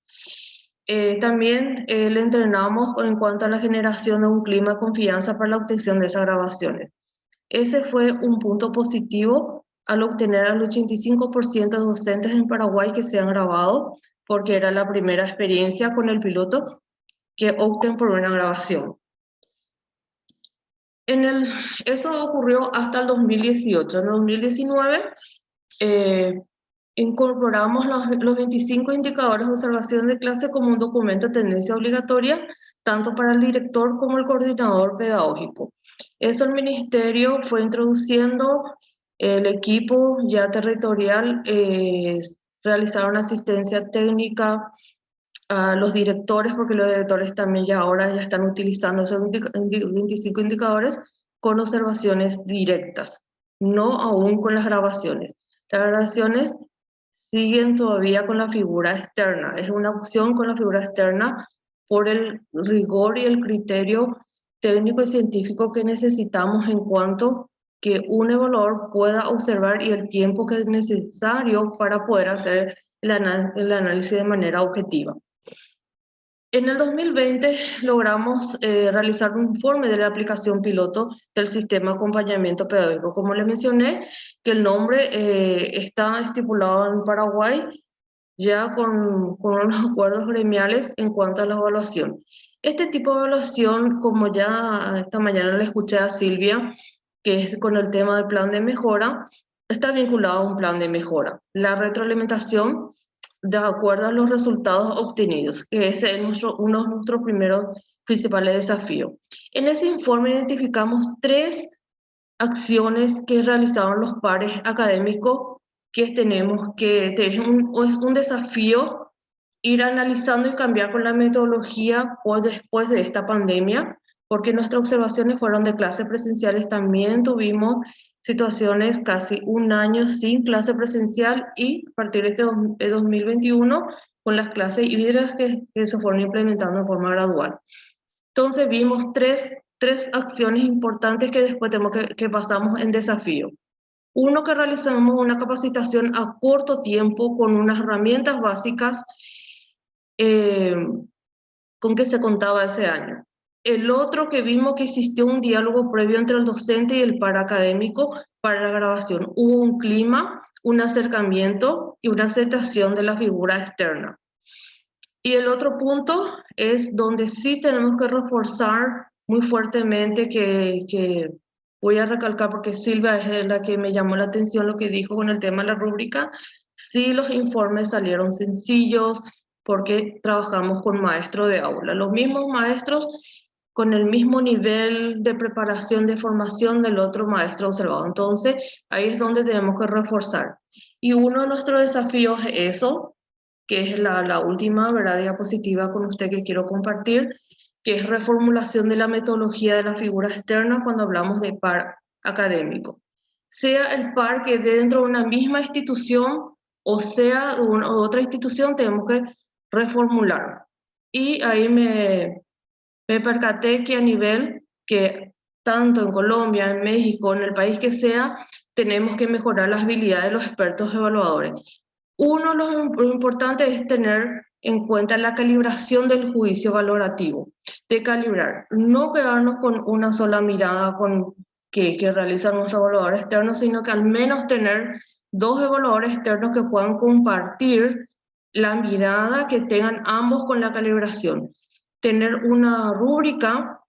También le entrenamos en cuanto a la generación de un clima de confianza para la obtención de esas grabaciones. Ese fue un punto positivo al obtener al 85% de docentes en Paraguay que se han grabado, porque era la primera experiencia con el piloto que opten por una grabación. Eso ocurrió hasta el 2018. En el 2019 incorporamos los 25 indicadores de observación de clase como un documento de tendencia obligatoria, tanto para el director como el coordinador pedagógico. Eso el ministerio fue introduciendo, el equipo ya territorial realizaron asistencia técnica a los directores, porque los directores también ya ahora ya están utilizando esos 25 indicadores con observaciones directas, no aún con las grabaciones. Las grabaciones siguen todavía con la figura externa, es una opción con la figura externa por el rigor y el criterio técnico y científico que necesitamos en cuanto que un evaluador pueda observar y el tiempo que es necesario para poder hacer el análisis de manera objetiva. En el 2020 logramos realizar un informe de la aplicación piloto del sistema de acompañamiento pedagógico. Como les mencioné, que el nombre está estipulado en Paraguay ya con unos acuerdos gremiales en cuanto a la evaluación. Este tipo de evaluación, como ya esta mañana le escuché a Silvia, que es con el tema del plan de mejora, está vinculado a un plan de mejora. La retroalimentación de acuerdo a los resultados obtenidos, que ese es uno de nuestros primeros principales desafíos. En ese informe identificamos 3 acciones que realizaron los pares académicos que tenemos que, es un desafío ir analizando y cambiar con la metodología después de esta pandemia, porque nuestras observaciones fueron de clases presenciales, también tuvimos situaciones casi un año sin clase presencial y a partir de este 2021 con las clases híbridas que se fueron implementando de forma gradual. Entonces vimos tres acciones importantes que después tenemos que pasamos en desafío. Uno, que realizamos una capacitación a corto tiempo con unas herramientas básicas con que se contaba ese año. El otro, que vimos que existió un diálogo previo entre el docente y el par académico para la grabación. Hubo un clima, un acercamiento y una aceptación de la figura externa. Y el otro punto es donde sí tenemos que reforzar muy fuertemente, que voy a recalcar porque Silvia es la que me llamó la atención lo que dijo con el tema de la rúbrica. Sí, los informes salieron sencillos porque trabajamos con maestros de aula. Los mismos maestros con el mismo nivel de preparación, de formación del otro maestro observado. Entonces, ahí es donde tenemos que reforzar. Y uno de nuestros desafíos es eso, que es la última, ¿verdad?, diapositiva con usted que quiero compartir, que es reformulación de la metodología de la figura externa cuando hablamos de par académico. Sea el par que dentro de una misma institución o sea de otra institución, tenemos que reformular. Y ahí me percaté que a nivel que tanto en Colombia, en México, en el país que sea, tenemos que mejorar las habilidades de los expertos evaluadores. Uno de lo importante es tener en cuenta la calibración del juicio valorativo, de calibrar, no quedarnos con una sola mirada que realizan nuestros evaluadores externos, sino que al menos tener 2 evaluadores externos que puedan compartir la mirada que tengan ambos con la calibración. Tener una rúbrica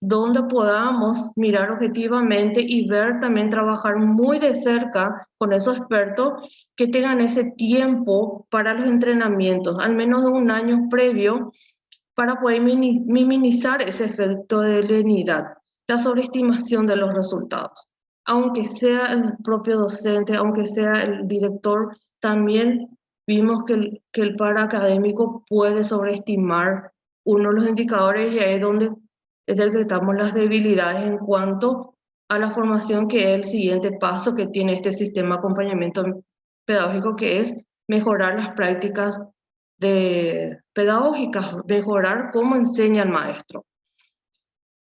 donde podamos mirar objetivamente y ver también, trabajar muy de cerca con esos expertos que tengan ese tiempo para los entrenamientos, al menos de un año previo, para poder minimizar ese efecto de lenidad, la sobreestimación de los resultados. Aunque sea el propio docente, aunque sea el director, también vimos que el par académico puede sobreestimar uno de los indicadores, y ahí es donde detectamos las debilidades en cuanto a la formación, que es el siguiente paso que tiene este sistema de acompañamiento pedagógico, que es mejorar las prácticas pedagógicas, mejorar cómo enseña el maestro.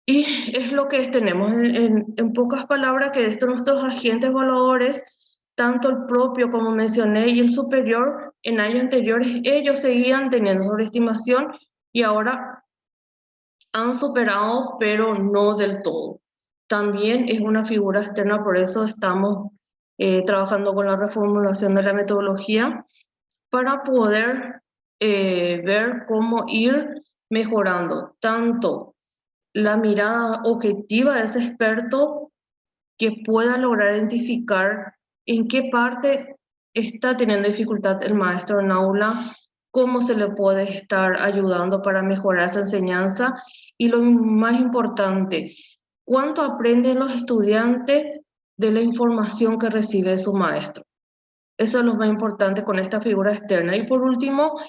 Y es lo que tenemos en pocas palabras, que estos nuestros agentes evaluadores, tanto el propio, como mencioné, y el superior, en años anteriores, ellos seguían teniendo sobreestimación y ahora han superado, pero no del todo. También es una figura externa, por eso estamos trabajando con la reformulación de la metodología para poder ver cómo ir mejorando tanto la mirada objetiva de ese experto que pueda lograr identificar en qué parte está teniendo dificultad el maestro en aula, cómo se le puede estar ayudando para mejorar esa enseñanza y lo más importante, cuánto aprenden los estudiantes de la información que recibe su maestro. Eso es lo más importante con esta figura externa. Y por último,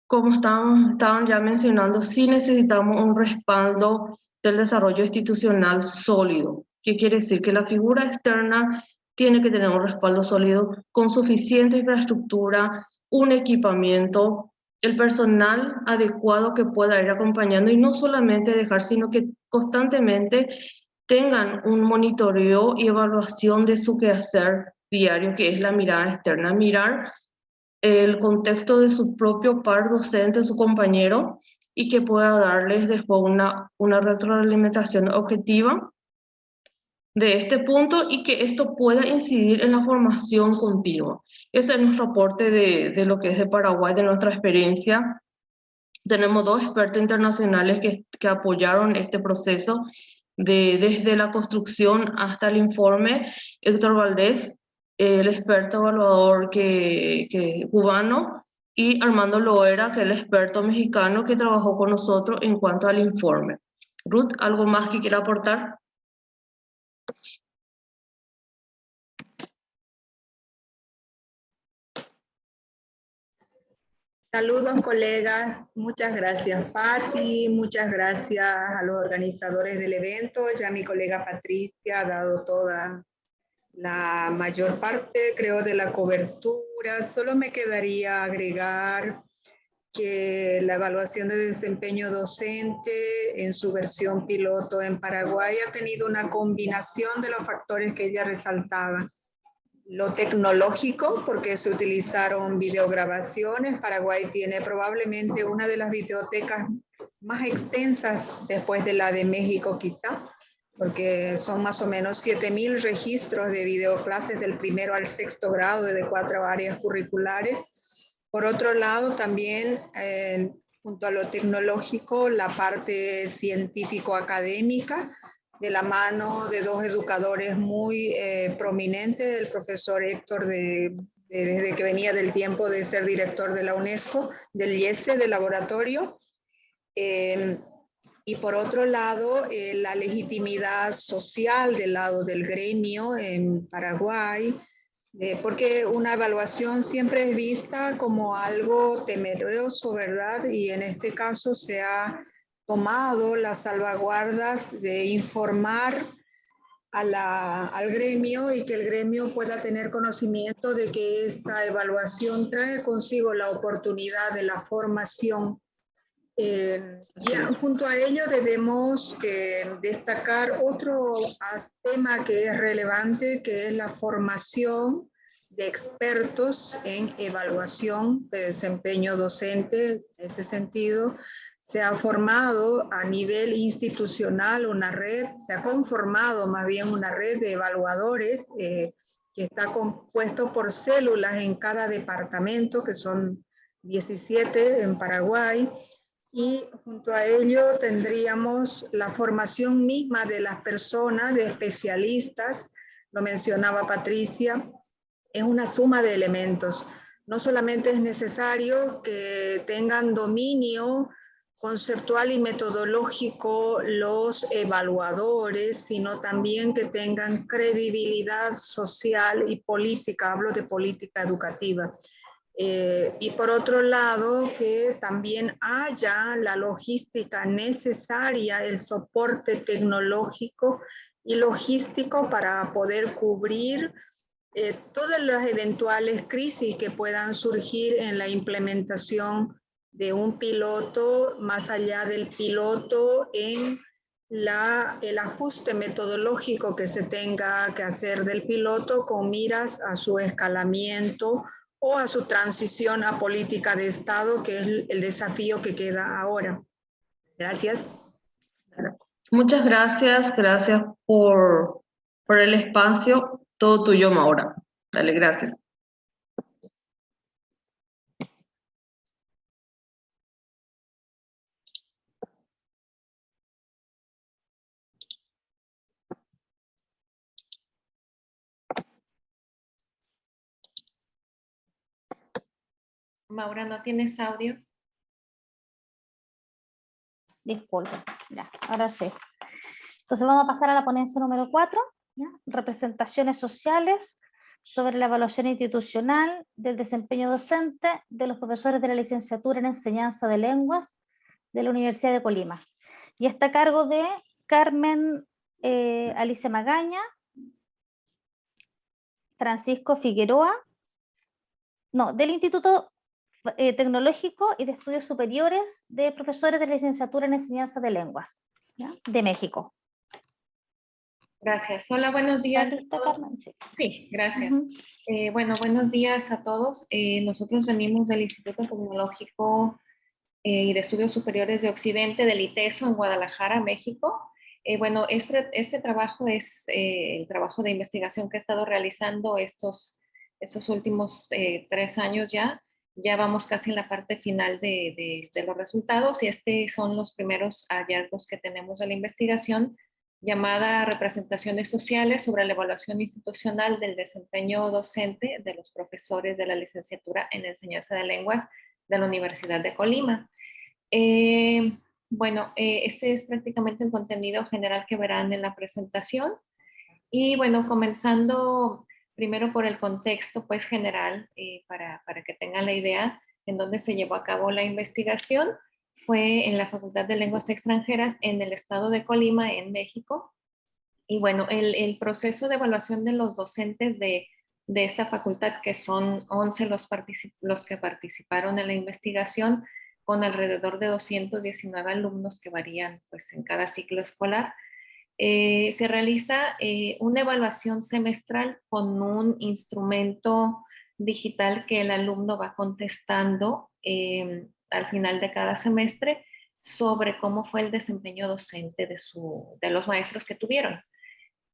como estaban ya mencionando, sí necesitamos un respaldo del desarrollo institucional sólido. ¿Qué quiere decir? Que la figura externa tiene que tener un respaldo sólido con suficiente infraestructura, un equipamiento, el personal adecuado que pueda ir acompañando y no solamente dejar, sino que constantemente tengan un monitoreo y evaluación de su quehacer diario, que es la mirada externa. Mirar el contexto de su propio par docente, su compañero, y que pueda darles después una retroalimentación objetiva de este punto y que esto pueda incidir en la formación continua. Ese es nuestro aporte de lo que es de Paraguay, de nuestra experiencia. Tenemos 2 expertos internacionales que apoyaron este proceso desde la construcción hasta el informe. Héctor Valdés, el experto evaluador cubano, y Armando Loera, que es el experto mexicano que trabajó con nosotros en cuanto al informe. Ruth, ¿algo más que quiera aportar? Saludos, colegas. Muchas gracias, Patti. Muchas gracias a los organizadores del evento. Ya mi colega Patricia ha dado toda la mayor parte, creo, de la cobertura. Solo me quedaría agregar que la evaluación de desempeño docente en su versión piloto en Paraguay ha tenido una combinación de los factores que ella resaltaba. Lo tecnológico, porque se utilizaron videograbaciones. Paraguay tiene probablemente una de las bibliotecas más extensas después de la de México quizá, porque son más o menos 7.000 registros de videoclases del primero al sexto grado de 4 áreas curriculares. Por otro lado, también junto a lo tecnológico, la parte científico-académica, de la mano de 2 educadores muy prominentes, el profesor Héctor, desde que venía del tiempo de ser director de la UNESCO, del IESE, del laboratorio. Y por otro lado, la legitimidad social del lado del gremio en Paraguay, porque una evaluación siempre es vista como algo temeroso, ¿verdad? Y en este caso se ha tomado las salvaguardas de informar al gremio y que el gremio pueda tener conocimiento de que esta evaluación trae consigo la oportunidad de la formación. Junto a ello debemos destacar otro tema que es relevante, que es la formación de expertos en evaluación de desempeño docente. En ese sentido, se ha formado a nivel institucional una red, se ha conformado más bien una red de evaluadores que está compuesto por células en cada departamento, que son 17 en Paraguay, y junto a ello tendríamos la formación misma de las personas, de especialistas, lo mencionaba Patricia, es una suma de elementos. No solamente es necesario que tengan dominio conceptual y metodológico los evaluadores, sino también que tengan credibilidad social y política, hablo de política educativa. Y por otro lado, que también haya la logística necesaria, el soporte tecnológico y logístico para poder cubrir todas las eventuales crisis que puedan surgir en la implementación de un piloto, más allá del piloto, en el ajuste metodológico que se tenga que hacer del piloto con miras a su escalamiento o a su transición a política de Estado, que es el desafío que queda ahora. Gracias. Muchas gracias, gracias por el espacio. Todo tuyo, Maura. Dale, gracias. Maura, ¿no tienes audio? Disculpe, ya, ahora sí. Entonces vamos a pasar a la ponencia número 4, ¿ya? Representaciones sociales sobre la evaluación institucional del desempeño docente de los profesores de la licenciatura en enseñanza de lenguas de la Universidad de Colima. Y está a cargo de Carmen Alicia Magaña, Francisco Figueroa, no, del Instituto Tecnológico y de Estudios Superiores de Profesores de la Licenciatura en Enseñanza de Lenguas, ¿ya? De México. Gracias. Hola, buenos días. ¿Está lista, Carmen? Sí. Sí, gracias. Uh-huh. Bueno, buenos días a todos. Nosotros venimos del Instituto Tecnológico y de Estudios Superiores de Occidente, del ITESO, en Guadalajara, México. Bueno, este trabajo es el trabajo de investigación que he estado realizando estos últimos 3 años ya. Ya vamos casi en la parte final de los resultados y estos son los primeros hallazgos que tenemos de la investigación, llamada Representaciones Sociales sobre la Evaluación Institucional del Desempeño Docente de los Profesores de la Licenciatura en Enseñanza de Lenguas de la Universidad de Colima. Bueno, este es prácticamente el contenido general que verán en la presentación. Y bueno, comenzando primero por el contexto pues general, para que tengan la idea en dónde se llevó a cabo la investigación. Fue en la Facultad de Lenguas Extranjeras en el estado de Colima, en México. Y bueno, el proceso de evaluación de los docentes de esta facultad, que son 11 los que participaron en la investigación, con alrededor de 219 alumnos que varían pues en cada ciclo escolar, se realiza una evaluación semestral con un instrumento digital que el alumno va contestando al final de cada semestre sobre cómo fue el desempeño docente de los maestros que tuvieron.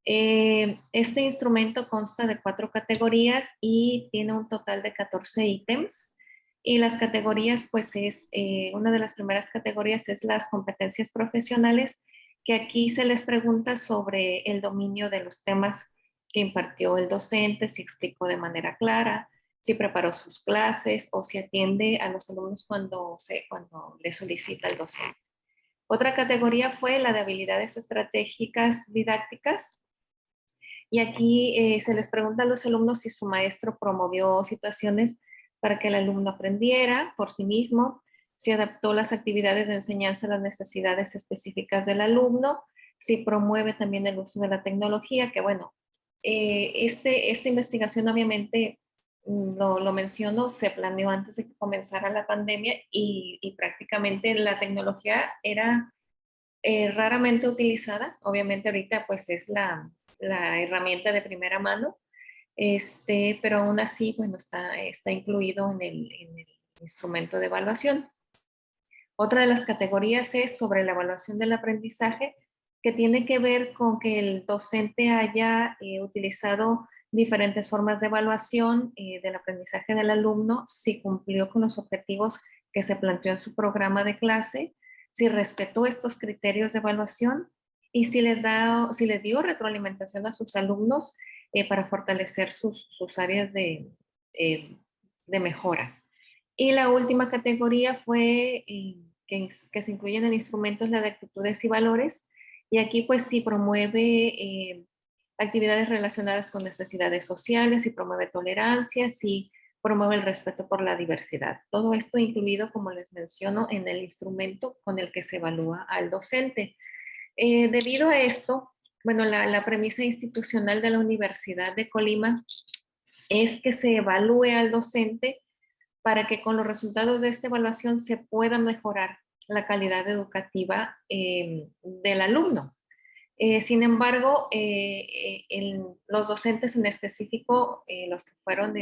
Este instrumento consta de 4 categorías y tiene un total de 14 ítems. Y las categorías, pues una de las primeras categorías es las competencias profesionales, que aquí se les pregunta sobre el dominio de los temas que impartió el docente, si explicó de manera clara, si preparó sus clases o si atiende a los alumnos cuando le solicita el docente. Otra categoría fue la de habilidades estratégicas didácticas. Y aquí se les pregunta a los alumnos si su maestro promovió situaciones para que el alumno aprendiera por sí mismo, si adaptó las actividades de enseñanza a las necesidades específicas del alumno, si promueve también el uso de la tecnología, que bueno, esta investigación obviamente, lo menciono, se planeó antes de que comenzara la pandemia y prácticamente la tecnología era raramente utilizada. Obviamente ahorita pues es la herramienta de primera mano, pero aún así, bueno, está incluido en el instrumento de evaluación. Otra de las categorías es sobre la evaluación del aprendizaje, que tiene que ver con que el docente haya utilizado diferentes formas de evaluación del aprendizaje del alumno, si cumplió con los objetivos que se planteó en su programa de clase, si respetó estos criterios de evaluación y si le dio retroalimentación a sus alumnos para fortalecer sus áreas de mejora. Y la última categoría fue que se incluyen en instrumentos la de actitudes y valores. Y aquí pues sí promueve actividades relacionadas con necesidades sociales y promueve tolerancia, sí promueve el respeto por la diversidad. Todo esto incluido, como les menciono, en el instrumento con el que se evalúa al docente. Debido a esto, bueno, la premisa institucional de la Universidad de Colima es que se evalúe al docente para que con los resultados de esta evaluación se pueda mejorar la calidad educativa del alumno. Sin embargo, los docentes en específico, los que fueron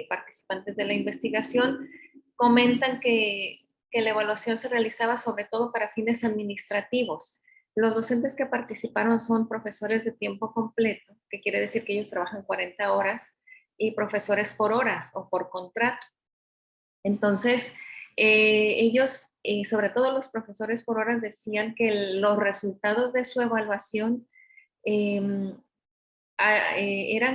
participantes de la investigación, comentan que la evaluación se realizaba sobre todo para fines administrativos. Los docentes que participaron son profesores de tiempo completo, que quiere decir que ellos trabajan 40 horas, y profesores por horas o por contrato. Entonces, ellos, sobre todo los profesores por horas, decían que los resultados de su evaluación eran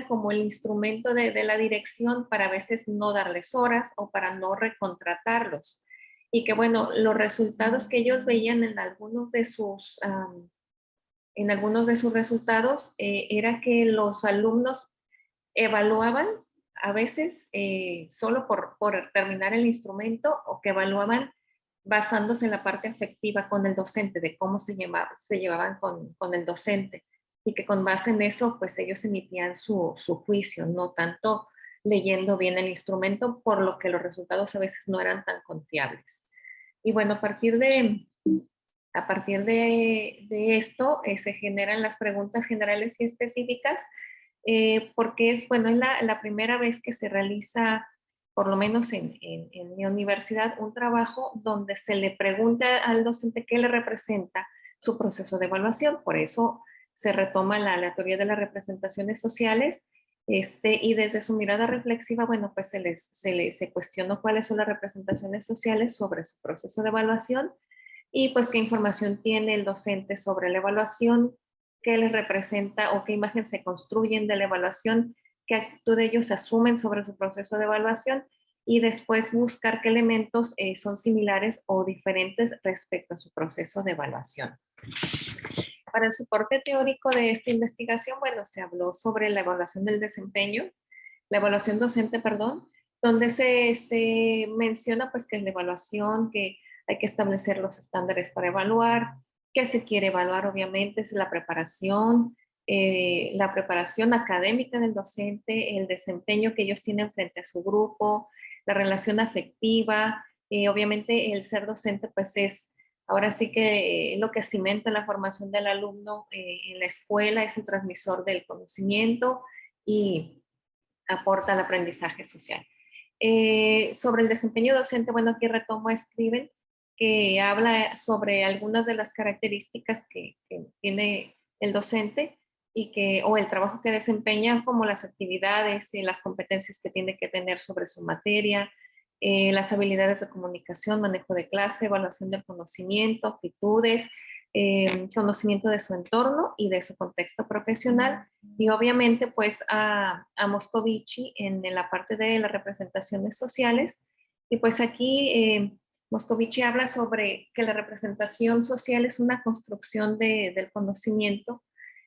como el instrumento de la dirección para a veces no darles horas o para no recontratarlos. Y que bueno, los resultados que ellos veían en algunos de sus resultados era que los alumnos evaluaban a veces solo por terminar el instrumento, o que evaluaban basándose en la parte afectiva con el docente, de cómo se llevaban con el docente, y que con base en eso pues ellos emitían su juicio, no tanto leyendo bien el instrumento, por lo que los resultados a veces no eran tan confiables. Y bueno, a partir de esto se generan las preguntas generales y específicas, porque es, bueno, es la primera vez que se realiza, por lo menos en mi universidad, un trabajo donde se le pregunta al docente qué le representa su proceso de evaluación. Por eso se retoma la teoría de las representaciones sociales, y desde su mirada reflexiva, bueno, pues se cuestionó cuáles son las representaciones sociales sobre su proceso de evaluación, y pues qué información tiene el docente sobre la evaluación, qué les representa o qué imagen se construyen de la evaluación, qué actitud ellos asumen sobre su proceso de evaluación, y después buscar qué elementos son similares o diferentes respecto a su proceso de evaluación. Para el soporte teórico de esta investigación, bueno, se habló sobre la evaluación del desempeño, la evaluación docente, perdón, donde se menciona pues que es la evaluación, que hay que establecer los estándares para evaluar, qué se quiere evaluar, obviamente, es la preparación académica del docente, el desempeño que ellos tienen frente a su grupo, la relación afectiva, obviamente el ser docente pues es, ahora sí que lo que cimenta la formación del alumno en la escuela, es el transmisor del conocimiento y aporta al aprendizaje social. Sobre el desempeño docente, bueno, aquí retomo a Scriven, que habla sobre algunas de las características que tiene el docente o el trabajo que desempeña, como las actividades y las competencias que tiene que tener sobre su materia, las habilidades de comunicación, manejo de clase, evaluación del conocimiento, aptitudes, conocimiento de su entorno y de su contexto profesional, y obviamente pues a Moscovici en la parte de las representaciones sociales. Y pues aquí Moscovici habla sobre que la representación social es una construcción del conocimiento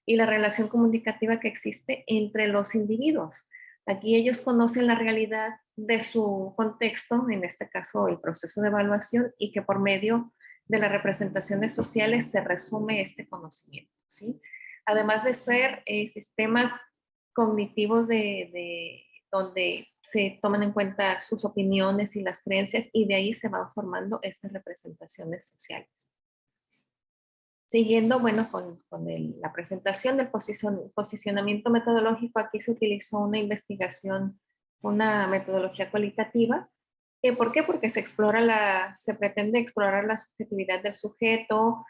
y la relación comunicativa que existe entre los individuos. Aquí ellos conocen la realidad de su contexto, en este caso el proceso de evaluación, y que por medio de las representaciones sociales se resume este conocimiento, ¿sí? Además de ser sistemas cognitivos donde se toman en cuenta sus opiniones y las creencias, y de ahí se van formando estas representaciones sociales. Siguiendo, bueno, con la presentación del posicionamiento metodológico, aquí se utilizó una investigación, una metodología cualitativa. ¿Por qué? Porque se pretende explorar la subjetividad del sujeto,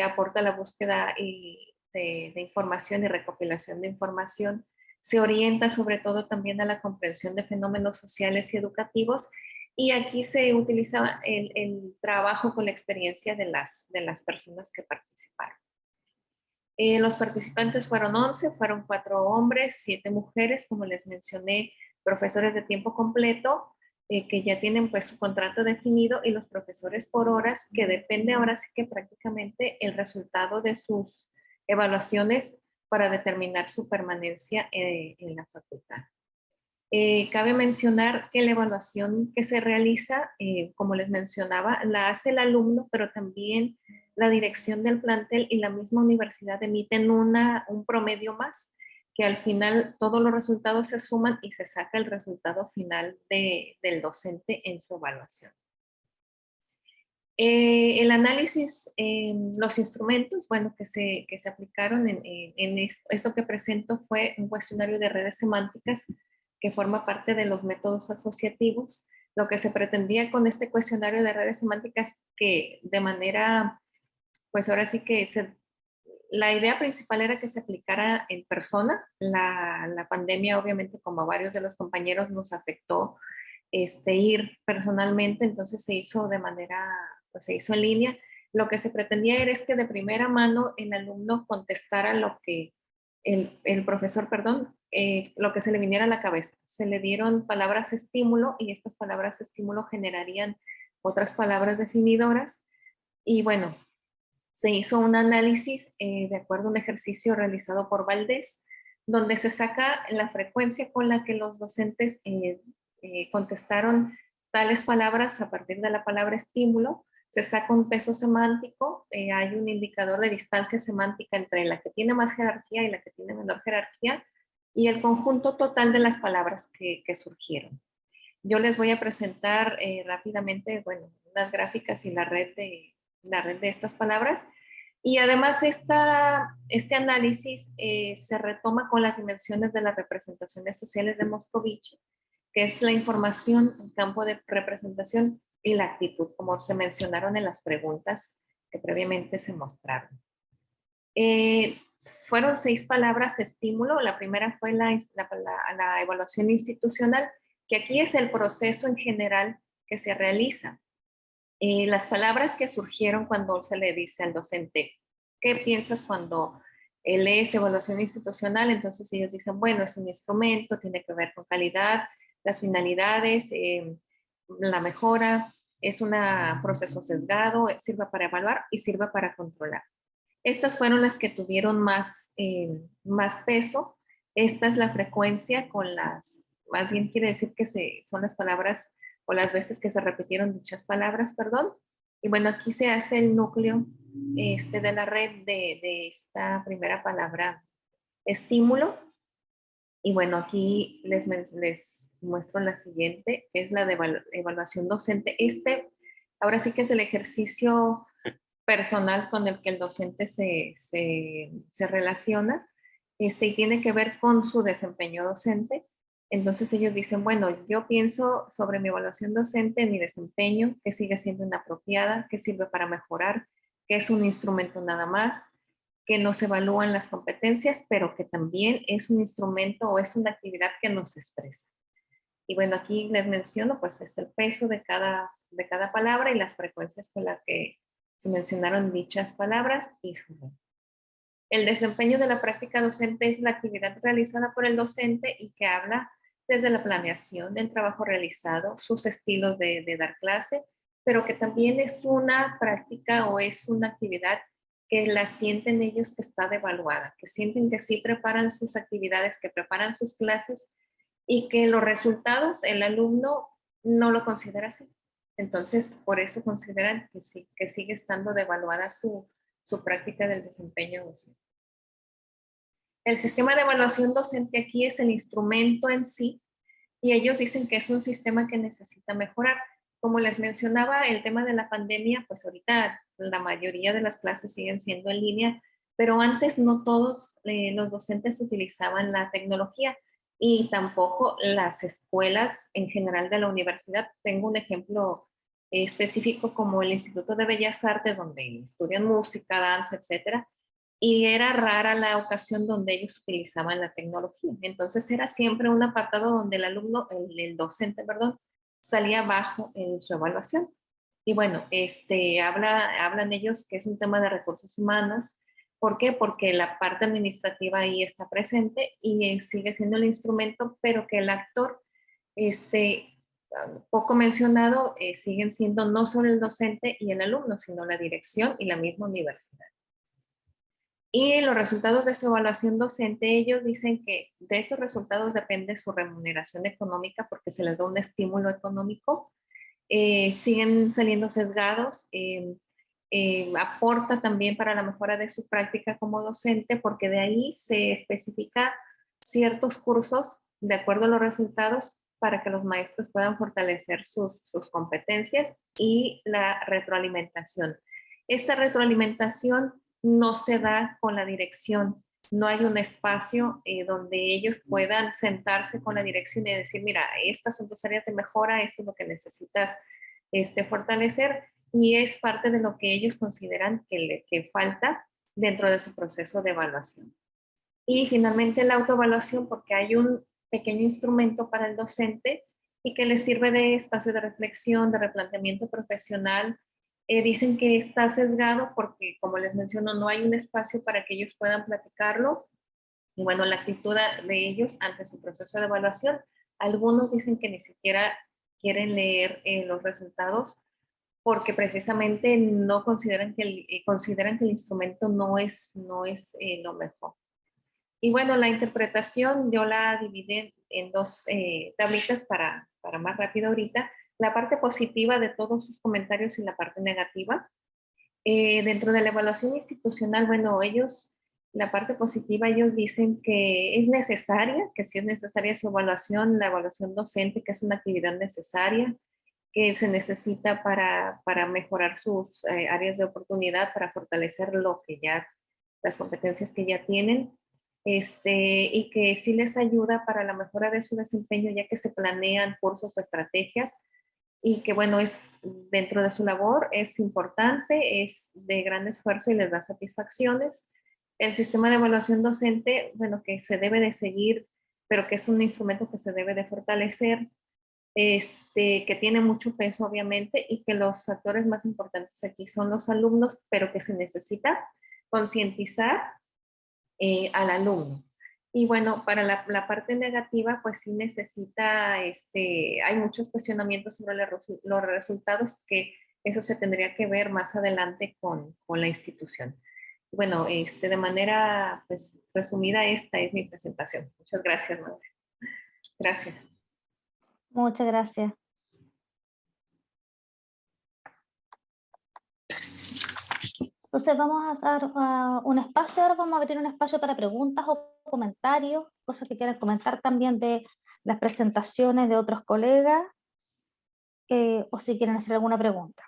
aporta la búsqueda de información y recopilación de información, se orienta sobre todo también a la comprensión de fenómenos sociales y educativos, y aquí se utiliza el trabajo con la experiencia de las personas que participaron. Los participantes fueron 11, fueron 4 hombres, 7 mujeres, como les mencioné, profesores de tiempo completo, que ya tienen pues su contrato definido, y los profesores por horas, que depende ahora sí que prácticamente el resultado de sus evaluaciones para determinar su permanencia en la facultad. Cabe mencionar que la evaluación que se realiza, como les mencionaba, la hace el alumno, pero también la dirección del plantel y la misma universidad emiten un promedio más, que al final todos los resultados se suman y se saca el resultado final del docente en su evaluación. El análisis, los instrumentos, bueno, que se aplicaron esto que presento fue un cuestionario de redes semánticas que forma parte de los métodos asociativos. Lo que se pretendía con este cuestionario de redes semánticas que de manera, pues ahora sí que la idea principal era que se aplicara en persona. La pandemia, obviamente, como a varios de los compañeros nos afectó ir personalmente, entonces se hizo de manera, pues se hizo en línea. Lo que se pretendía era que de primera mano el alumno contestara lo que el profesor, perdón, lo que se le viniera a la cabeza. Se le dieron palabras estímulo y estas palabras estímulo generarían otras palabras definidoras. Y bueno, se hizo un análisis de acuerdo a un ejercicio realizado por Valdés, donde se saca la frecuencia con la que los docentes contestaron tales palabras a partir de la palabra estímulo. Se saca un peso semántico, hay un indicador de distancia semántica entre la que tiene más jerarquía y la que tiene menor jerarquía, y el conjunto total de las palabras que surgieron. Yo les voy a presentar rápidamente, bueno, unas gráficas y la red de estas palabras. Y además este análisis se retoma con las dimensiones de las representaciones sociales de Moscovich, que es la información en campo de representación y la actitud, como se mencionaron en las preguntas que previamente se mostraron. Fueron 6 palabras estímulo. La primera fue la evaluación institucional, que aquí es el proceso en general que se realiza. Las palabras que surgieron cuando se le dice al docente, ¿qué piensas cuando lees evaluación institucional? Entonces ellos dicen, bueno, es un instrumento, tiene que ver con calidad, las finalidades, la mejora, es un proceso sesgado, sirve para evaluar y sirve para controlar. Estas fueron las que tuvieron más peso. Esta es la frecuencia con las, más bien quiere decir que son las palabras o las veces que se repitieron dichas palabras, perdón. Y bueno, aquí se hace el núcleo de la red de esta primera palabra, estímulo. Y bueno, aquí les muestro la siguiente, que es la de evaluación docente. Ahora sí que es el ejercicio personal con el que el docente se relaciona, y tiene que ver con su desempeño docente. Entonces ellos dicen, bueno, yo pienso sobre mi evaluación docente, mi desempeño, que sigue siendo inapropiada, que sirve para mejorar, que es un instrumento nada más, que nos evalúan las competencias, pero que también es un instrumento o es una actividad que nos estresa. Y bueno, aquí les menciono pues el peso de cada palabra y las frecuencias con las que se mencionaron dichas palabras y su rol. El desempeño de la práctica docente es la actividad realizada por el docente y que habla desde la planeación del trabajo realizado, sus estilos de dar clase, pero que también es una práctica o es una actividad que la sienten ellos que está devaluada, que sienten que sí preparan sus actividades, que preparan sus clases y que los resultados el alumno no lo considera así. Entonces, por eso consideran que sigue estando devaluada su práctica del desempeño docente. El sistema de evaluación docente aquí es el instrumento en sí y ellos dicen que es un sistema que necesita mejorar. Como les mencionaba, el tema de la pandemia, pues ahorita la mayoría de las clases siguen siendo en línea, pero antes no todos los docentes utilizaban la tecnología y tampoco las escuelas en general de la universidad. Tengo un ejemplo específico como el Instituto de Bellas Artes, donde estudian música, danza, etcétera, y era rara la ocasión donde ellos utilizaban la tecnología. Entonces era siempre un apartado donde el alumno, el docente, perdón, salía bajo en su evaluación. Y bueno, hablan ellos que es un tema de recursos humanos. ¿Por qué? Porque la parte administrativa ahí está presente y sigue siendo el instrumento, pero que el actor, poco mencionado, siguen siendo no solo el docente y el alumno, sino la dirección y la misma universidad. Y los resultados de su evaluación docente, ellos dicen que de esos resultados depende su remuneración económica porque se les da un estímulo económico. Siguen saliendo sesgados. Aporta también para la mejora de su práctica como docente porque de ahí se especifica ciertos cursos de acuerdo a los resultados para que los maestros puedan fortalecer sus competencias y la retroalimentación. Esta retroalimentación no se da con la dirección, no hay un espacio donde ellos puedan sentarse con la dirección y decir, mira, estas son tus áreas de mejora, esto es lo que necesitas fortalecer, y es parte de lo que ellos consideran que falta dentro de su proceso de evaluación. Y finalmente la autoevaluación, porque hay un pequeño instrumento para el docente y que les sirve de espacio de reflexión, de replanteamiento profesional. Dicen que está sesgado porque, como les menciono, no hay un espacio para que ellos puedan platicarlo. Y bueno, la actitud de ellos ante su proceso de evaluación, algunos dicen que ni siquiera quieren leer los resultados porque precisamente no consideran que el instrumento no es lo mejor. Y bueno, la interpretación yo la dividí en dos tablitas para más rápido ahorita. La parte positiva de todos sus comentarios y la parte negativa. Dentro de la evaluación institucional, bueno, la parte positiva, ellos dicen que es necesaria, que sí es necesaria su evaluación, la evaluación docente, que es una actividad necesaria, que se necesita para mejorar sus áreas de oportunidad, para fortalecer las competencias que ya tienen. Y que sí les ayuda para la mejora de su desempeño, ya que se planean cursos o estrategias, y que bueno, dentro de su labor es importante, es de gran esfuerzo y les da satisfacciones. El sistema de evaluación docente, bueno, que se debe de seguir, pero que es un instrumento que se debe de fortalecer, que tiene mucho peso obviamente, y que los actores más importantes aquí son los alumnos, pero que se necesita concientizar al alumno. Y bueno, para la parte negativa, pues sí necesita, hay muchos cuestionamientos sobre los resultados, que eso se tendría que ver más adelante con la institución. Bueno, de manera pues resumida, esta es mi presentación. Muchas gracias, madre. Gracias. Muchas gracias. Entonces vamos a hacer un espacio, ahora vamos a abrir un espacio para preguntas o comentarios, cosas que quieran comentar también de las presentaciones de otros colegas, o si quieren hacer alguna pregunta.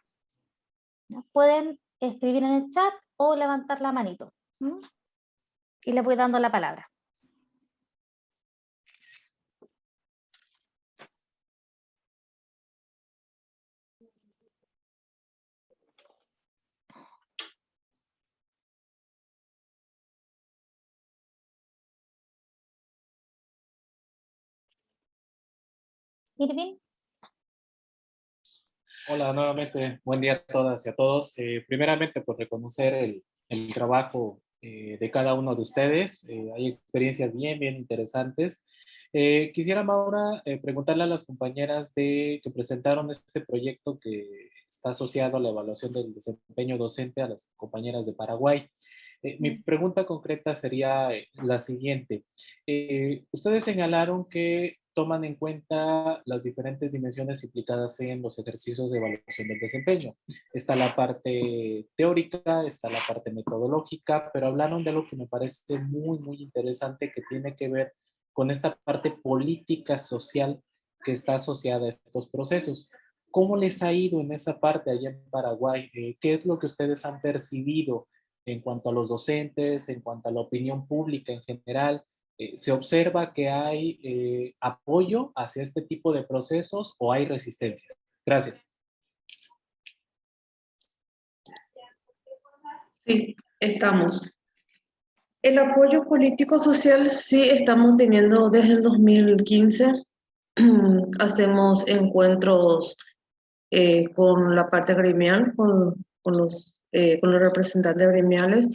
Pueden escribir en el chat o levantar la manito. Y les voy dando la palabra. Irving. Hola, nuevamente, buen día a todas y a todos. Primeramente, pues reconocer el trabajo de cada uno de ustedes. Hay experiencias bien interesantes. Quisiera, Maura, preguntarle a las compañeras que presentaron este proyecto que está asociado a la evaluación del desempeño docente, a las compañeras de Paraguay. Mi pregunta concreta sería la siguiente. Ustedes señalaron que toman en cuenta las diferentes dimensiones implicadas en los ejercicios de evaluación del desempeño. Está la parte teórica, está la parte metodológica, pero hablaron de algo que me parece muy interesante, que tiene que ver con esta parte política social que está asociada a estos procesos. ¿Cómo les ha ido en esa parte allá en Paraguay? ¿Qué es lo que ustedes han percibido en cuanto a los docentes, en cuanto a la opinión pública en general? ¿Se observa que hay apoyo hacia este tipo de procesos o hay resistencias? Gracias. Sí, estamos. El apoyo político-social sí estamos teniendo desde el 2015. Hacemos encuentros con la parte gremial, con los representantes gremiales.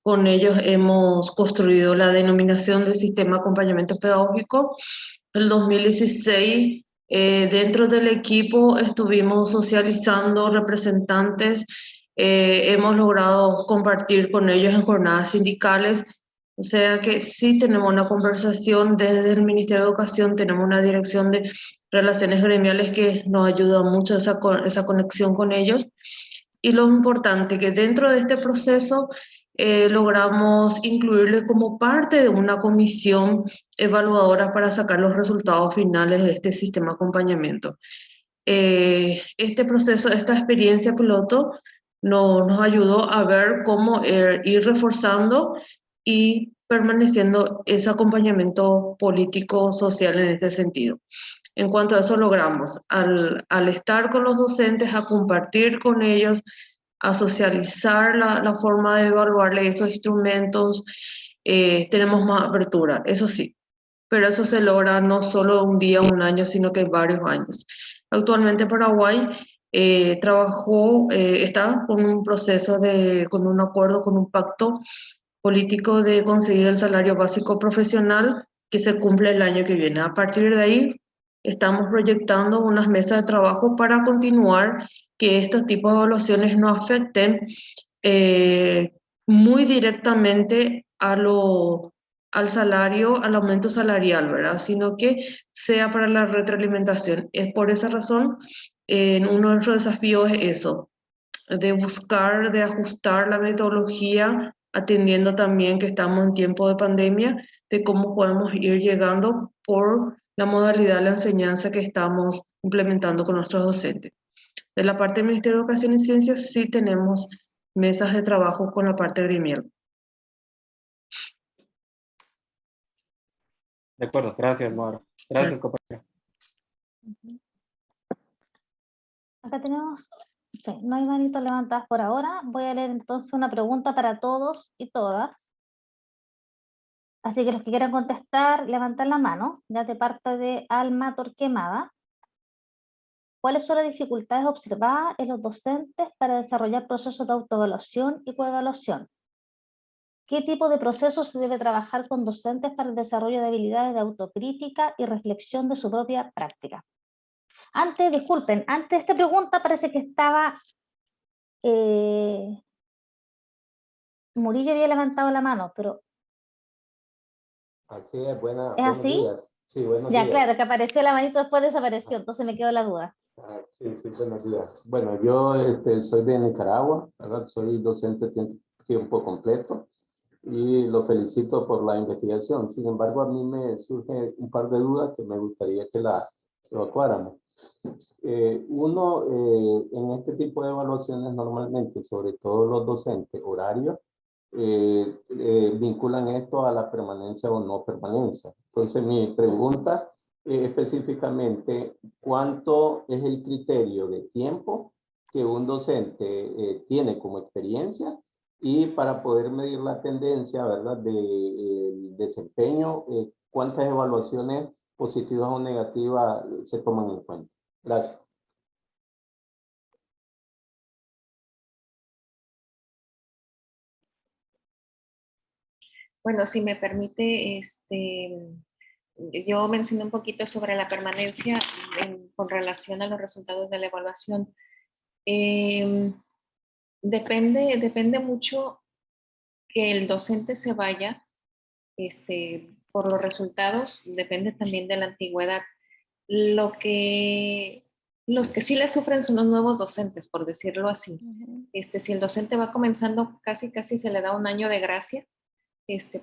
Con ellos hemos construido la denominación del sistema de acompañamiento pedagógico. El 2016, dentro del equipo estuvimos socializando representantes, hemos logrado compartir con ellos en jornadas sindicales, o sea que sí tenemos una conversación desde el Ministerio de Educación, tenemos una dirección de relaciones gremiales que nos ayuda mucho esa conexión con ellos. Y lo importante que dentro de este proceso logramos incluirle como parte de una comisión evaluadora para sacar los resultados finales de este sistema de acompañamiento. Este proceso, esta experiencia piloto nos ayudó a ver cómo ir reforzando y permaneciendo ese acompañamiento político social en este sentido. En cuanto a eso logramos, al estar con los docentes, a compartir con ellos, a socializar la forma de evaluarle esos instrumentos, tenemos más apertura, eso sí, pero eso se logra no solo un día, un año, sino que varios años. Actualmente Paraguay está con un proceso con un acuerdo, con un pacto político de conseguir el salario básico profesional que se cumple el año que viene. A partir de ahí, estamos proyectando unas mesas de trabajo para continuar que estos tipos de evaluaciones no afecten muy directamente al salario, al aumento salarial, ¿verdad? Sino que sea para la retroalimentación. Es por esa razón, uno de nuestros desafíos es eso, de buscar, de ajustar la metodología, atendiendo también que estamos en tiempo de pandemia, de cómo podemos ir llegando por la modalidad de la enseñanza que estamos implementando con nuestros docentes. De la parte del Ministerio de Educación y Ciencias sí tenemos mesas de trabajo con la parte gremial. De acuerdo, gracias, Mauro. Gracias, compañero. Acá tenemos, sí, no hay manitos levantadas por ahora. Voy a leer entonces una pregunta para todos y todas. Así que los que quieran contestar, levantar la mano. Ya de parte de Alma Torquemada. ¿Cuáles son las dificultades observadas en los docentes para desarrollar procesos de autoevaluación y coevaluación? ¿Qué tipo de procesos se debe trabajar con docentes para el desarrollo de habilidades de autocrítica y reflexión de su propia práctica? Disculpen, antes de esta pregunta parece que estaba... Murillo había levantado la mano, pero... Así es, buenos así? días. Sí, buenos Ya, días. claro, que apareció la manito después desapareció, entonces me quedó la duda. Sí, buenos días. Bueno, yo soy de Nicaragua, ¿verdad? Soy docente tiempo completo y lo felicito por la investigación. Sin embargo, a mí me surge un par de dudas que me gustaría que la evacuáramos. En este tipo de evaluaciones normalmente, sobre todo los docentes horarios, vinculan esto a la permanencia o no permanencia. Entonces, mi pregunta específicamente, ¿cuánto es el criterio de tiempo que un docente tiene como experiencia? Y para poder medir la tendencia, ¿verdad?, del desempeño, ¿cuántas evaluaciones positivas o negativas se toman en cuenta? Gracias. Bueno, si me permite, yo mencioné un poquito sobre la permanencia con relación a los resultados de la evaluación. Depende mucho que el docente se vaya por los resultados, depende también de la antigüedad. Los que sí le sufren son los nuevos docentes, por decirlo así. Si el docente va comenzando, casi se le da un año de gracia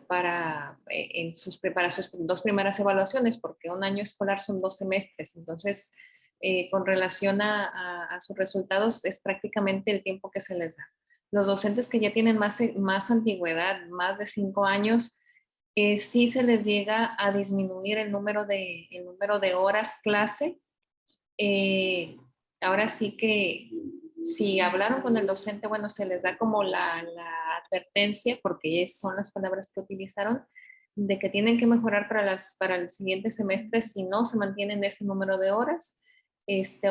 para sus 2 primeras evaluaciones, porque un año escolar son 2 semestres. Entonces, con relación a sus resultados, es prácticamente el tiempo que se les da. Los docentes que ya tienen más antigüedad, más de 5 años, sí se les llega a disminuir el número de horas clase. Ahora sí que si hablaron con el docente, bueno, se les da como la advertencia, porque son las palabras que utilizaron, de que tienen que mejorar para el siguiente semestre si no se mantienen ese número de horas,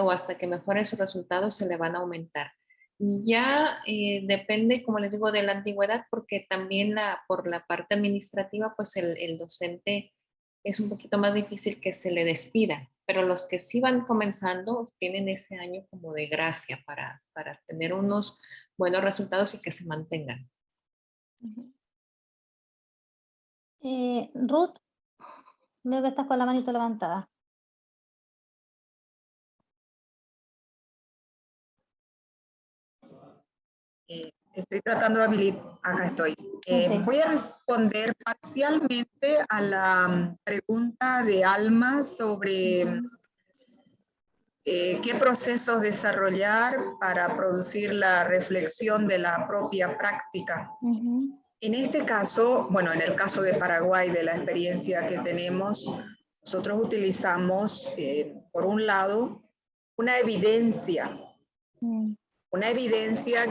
o hasta que mejoren sus resultados se le van a aumentar. Ya depende, como les digo, de la antigüedad, porque también por la parte administrativa, pues el docente es un poquito más difícil que se le despida, pero los que sí van comenzando tienen ese año como de gracia para tener unos buenos resultados y que se mantengan. Ruth, veo que estás con la manito levantada. Estoy tratando de habilitar, acá estoy. Sí. Voy a responder parcialmente a la pregunta de Alma sobre qué procesos desarrollar para producir la reflexión de la propia práctica. En este caso, bueno, en el caso de Paraguay, de la experiencia que tenemos, nosotros utilizamos, por un lado, una evidencia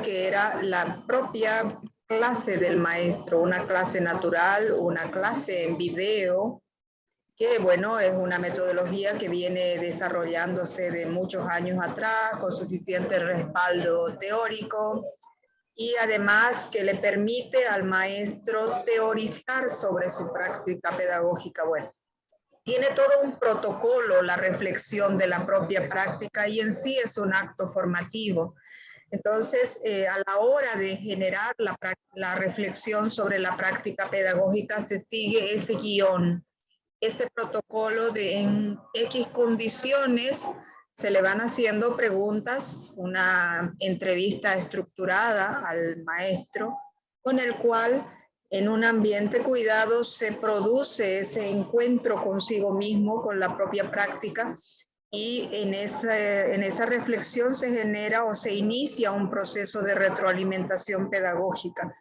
que era la propia clase del maestro, una clase natural, una clase en video, que bueno, es una metodología que viene desarrollándose de muchos años atrás, con suficiente respaldo teórico, y además que le permite al maestro teorizar sobre su práctica pedagógica. Bueno, tiene todo un protocolo la reflexión de la propia práctica y en sí es un acto formativo. Entonces, a la hora de generar la reflexión sobre la práctica pedagógica se sigue ese guión, ese protocolo de en X condiciones se le van haciendo preguntas, una entrevista estructurada al maestro, con el cual en un ambiente cuidado se produce ese encuentro consigo mismo, con la propia práctica, y en esa reflexión se genera o se inicia un proceso de retroalimentación pedagógica.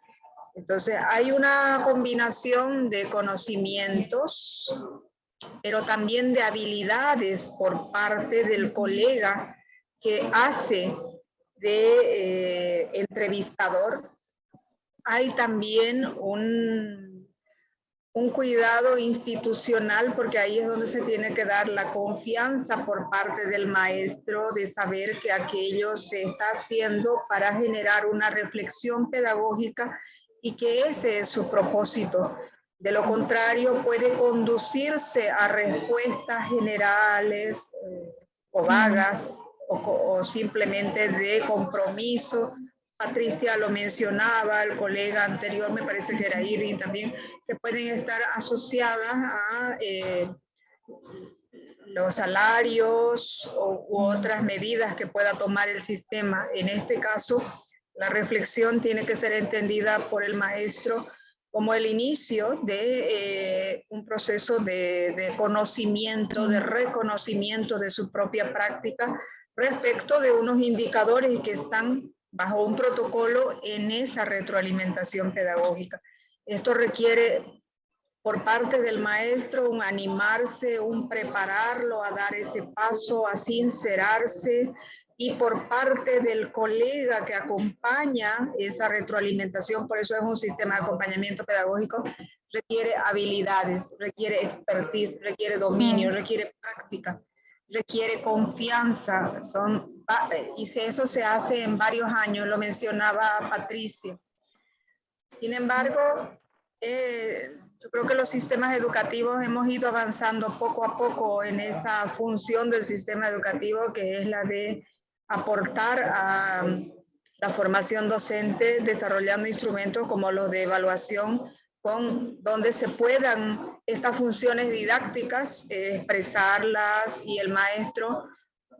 Entonces hay una combinación de conocimientos, pero también de habilidades por parte del colega que hace de entrevistador. Hay también un cuidado institucional, porque ahí es donde se tiene que dar la confianza por parte del maestro de saber que aquello se está haciendo para generar una reflexión pedagógica y que ese es su propósito. De lo contrario, puede conducirse a respuestas generales o vagas o simplemente de compromiso. Patricia lo mencionaba, el colega anterior, me parece que era Irving también, que pueden estar asociadas a los salarios u otras medidas que pueda tomar el sistema. En este caso, la reflexión tiene que ser entendida por el maestro como el inicio de un proceso de conocimiento, de reconocimiento de su propia práctica respecto de unos indicadores que están bajo un protocolo en esa retroalimentación pedagógica. Esto requiere por parte del maestro un animarse, un prepararlo a dar ese paso, a sincerarse, y por parte del colega que acompaña esa retroalimentación, por eso es un sistema de acompañamiento pedagógico, requiere habilidades, requiere expertise, requiere dominio, requiere práctica, requiere confianza, y eso se hace en varios años, lo mencionaba Patricia. Sin embargo, yo creo que los sistemas educativos hemos ido avanzando poco a poco en esa función del sistema educativo, que es la de aportar a la formación docente, desarrollando instrumentos como los de evaluación, donde se puedan estas funciones didácticas expresarlas y el maestro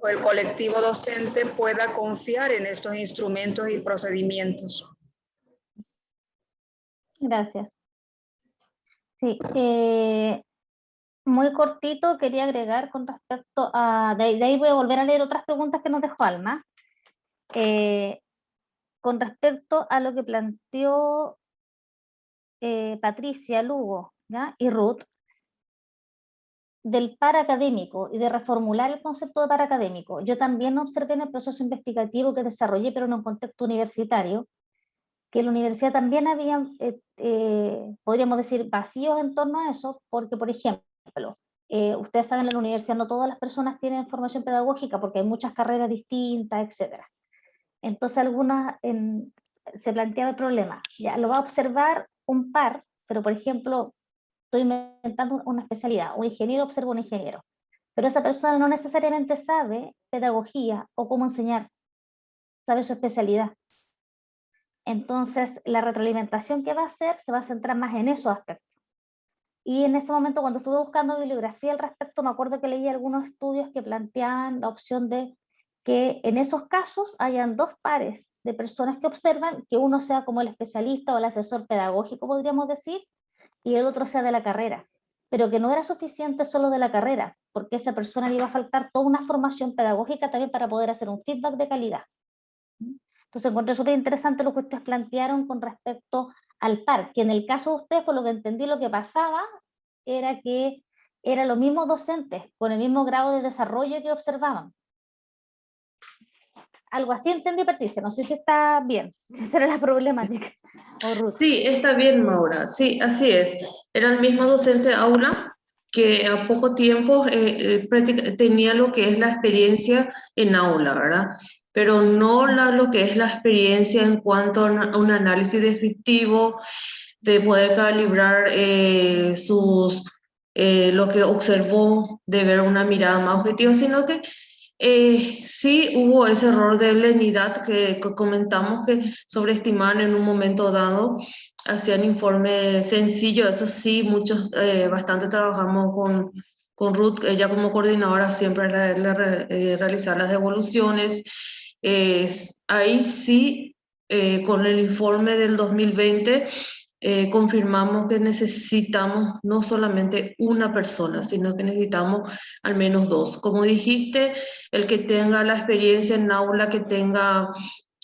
o el colectivo docente pueda confiar en estos instrumentos y procedimientos. Gracias. Sí, muy cortito quería agregar con respecto a, de ahí voy a volver a leer otras preguntas que nos dejó Alma, con respecto a lo que planteó Patricia Lugo, ¿ya? Y Ruth, del paracadémico y de reformular el concepto de paracadémico. Yo también observé en el proceso investigativo que desarrollé, pero en un contexto universitario, que en la universidad también había, podríamos decir, vacíos en torno a eso, porque, por ejemplo, ustedes saben, en la universidad no todas las personas tienen formación pedagógica, porque hay muchas carreras distintas, etc. Entonces, se planteaba el problema, ya lo va a observar un par, pero, por ejemplo, estoy inventando una especialidad, un ingeniero observa un ingeniero, pero esa persona no necesariamente sabe pedagogía o cómo enseñar, sabe su especialidad. Entonces, la retroalimentación que va a hacer se va a centrar más en esos aspectos. Y en ese momento, cuando estuve buscando bibliografía al respecto, me acuerdo que leí algunos estudios que planteaban la opción de que en esos casos hayan dos pares de personas que observan, que uno sea como el especialista o el asesor pedagógico, podríamos decir, y el otro sea de la carrera, pero que no era suficiente solo de la carrera, porque a esa persona le iba a faltar toda una formación pedagógica también para poder hacer un feedback de calidad. Entonces encontré súper interesante lo que ustedes plantearon con respecto al par, que en el caso de ustedes, por lo que entendí, lo que pasaba era que eran los mismos docentes con el mismo grado de desarrollo que observaban. Algo así entendí, Patricia, no sé si está bien, si esa era la problemática. O Ruth. Sí, está bien, Maura. Sí, así es. Era el mismo docente aula que a poco tiempo tenía lo que es la experiencia en aula, ¿verdad? Pero no lo que es la experiencia en cuanto a un análisis descriptivo, de poder calibrar lo que observó, de ver una mirada más objetiva, sino que sí hubo ese error de lenidad que comentamos, que sobreestimaban en un momento dado, hacían informes sencillos, eso sí, muchos, bastante trabajamos con Ruth, ella como coordinadora siempre realizar las devoluciones. Ahí sí, con el informe del 2020, confirmamos que necesitamos no solamente una persona, sino que necesitamos al menos dos. Como dijiste, el que tenga la experiencia en aula, que tenga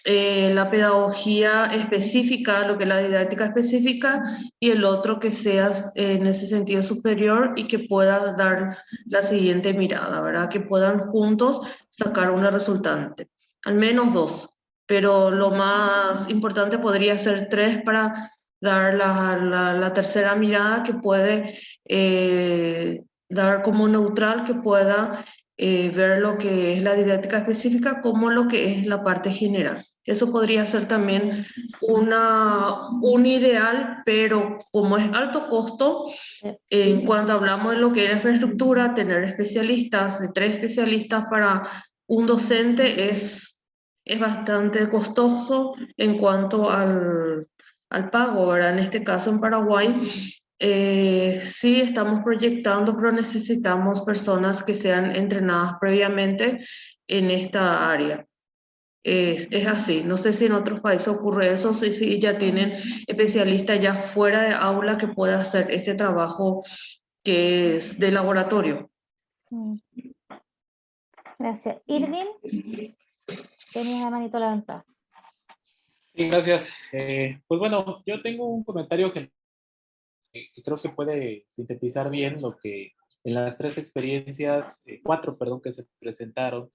la pedagogía específica, lo que es la didáctica específica, y el otro que sea en ese sentido superior y que pueda dar la siguiente mirada, ¿verdad? Que puedan juntos sacar una resultante. Al menos dos, pero lo más importante podría ser tres para dar la tercera mirada, que puede dar como neutral, que pueda ver lo que es la didáctica específica como lo que es la parte general. Eso podría ser también un ideal, pero como es alto costo, cuando hablamos de lo que es infraestructura, tener especialistas, de 3 especialistas para un docente es bastante costoso en cuanto al pago, ¿verdad? En este caso en Paraguay, sí estamos proyectando, pero necesitamos personas que sean entrenadas previamente en esta área. Es así, no sé si en otros países ocurre eso, si ya tienen especialistas ya fuera de aula que pueda hacer este trabajo que es de laboratorio. Gracias. Irving, tenías la manito levantada. Sí, gracias. Pues bueno, yo tengo un comentario que creo que puede sintetizar bien lo que en las 3 experiencias, 4, perdón, que se presentaron,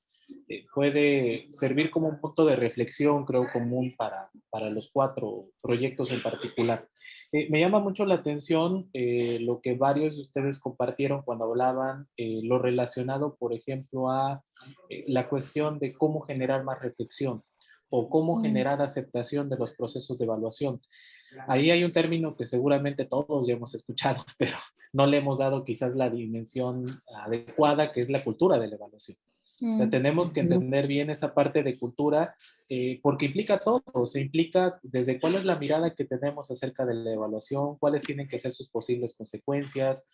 puede servir como un punto de reflexión, creo, común para los 4 proyectos en particular. Me llama mucho la atención lo que varios de ustedes compartieron cuando hablaban lo relacionado, por ejemplo, a la cuestión de cómo generar más reflexión o cómo generar aceptación de los procesos de evaluación. Ahí hay un término que seguramente todos ya hemos escuchado, pero no le hemos dado quizás la dimensión adecuada, que es la cultura de la evaluación. O sea, tenemos que entender bien esa parte de cultura porque implica todo, o sea, implica desde cuál es la mirada que tenemos acerca de la evaluación, cuáles tienen que ser sus posibles consecuencias,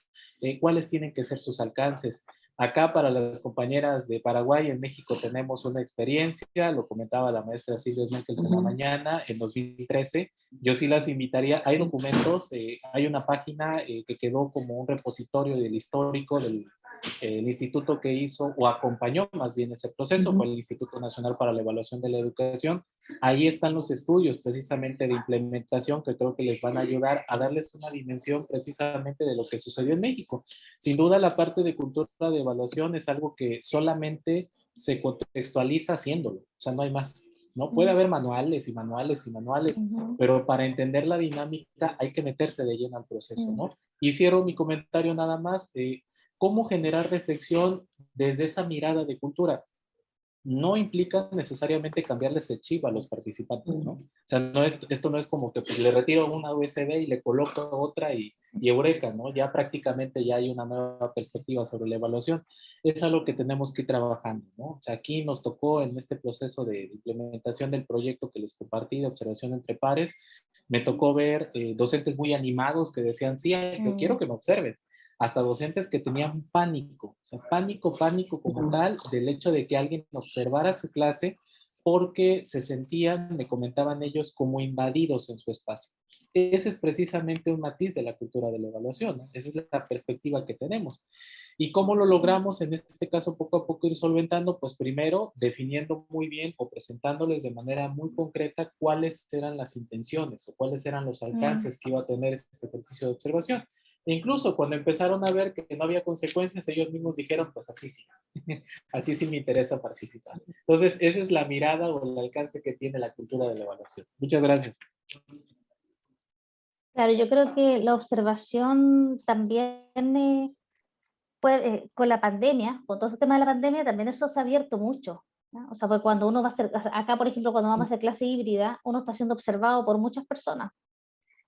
cuáles tienen que ser sus alcances. Acá para las compañeras de Paraguay, en México tenemos una experiencia, lo comentaba la maestra Silvia Smenkels en la mañana, en 2013. Yo sí las invitaría, hay documentos, hay una página que quedó como un repositorio del histórico del instituto que hizo o acompañó más bien ese proceso, fue el Instituto Nacional para la Evaluación de la Educación. Ahí están los estudios precisamente de implementación que creo que les van a ayudar a darles una dimensión precisamente de lo que sucedió en México. Sin duda la parte de cultura de evaluación es algo que solamente se contextualiza haciéndolo, o sea, no hay más. ¿No? Puede haber manuales y manuales y manuales, pero para entender la dinámica hay que meterse de lleno al proceso, ¿no? Y cierro mi comentario nada más. ¿Cómo generar reflexión desde esa mirada de cultura? No implica necesariamente cambiarles el chip a los participantes, ¿no? O sea, esto no es como que pues, le retiro una USB y le coloco otra y eureka, ¿no? Ya prácticamente ya hay una nueva perspectiva sobre la evaluación. Es algo que tenemos que ir trabajando, ¿no? O sea, aquí nos tocó en este proceso de implementación del proyecto que les compartí de observación entre pares, me tocó ver docentes muy animados que decían, sí, yo quiero que me observen. hasta docentes que tenían pánico, o sea, pánico como tal, del hecho de que alguien observara su clase porque se sentían, me comentaban ellos, como invadidos en su espacio. Ese es precisamente un matiz de la cultura de la evaluación, ¿no? Esa es la perspectiva que tenemos. ¿Y cómo lo logramos en este caso poco a poco ir solventando? Pues primero definiendo muy bien o presentándoles de manera muy concreta cuáles eran las intenciones o cuáles eran los alcances que iba a tener este ejercicio de observación. E incluso cuando empezaron a ver que no había consecuencias, ellos mismos dijeron, pues así sí, así sí me interesa participar. Entonces, esa es la mirada o el alcance que tiene la cultura de la evaluación. Muchas gracias. Claro, yo creo que la observación también con la pandemia, con todo este tema de la pandemia, también eso se ha abierto mucho, ¿no? O sea, porque cuando uno va a hacer, acá por ejemplo, cuando vamos a hacer clase híbrida, uno está siendo observado por muchas personas.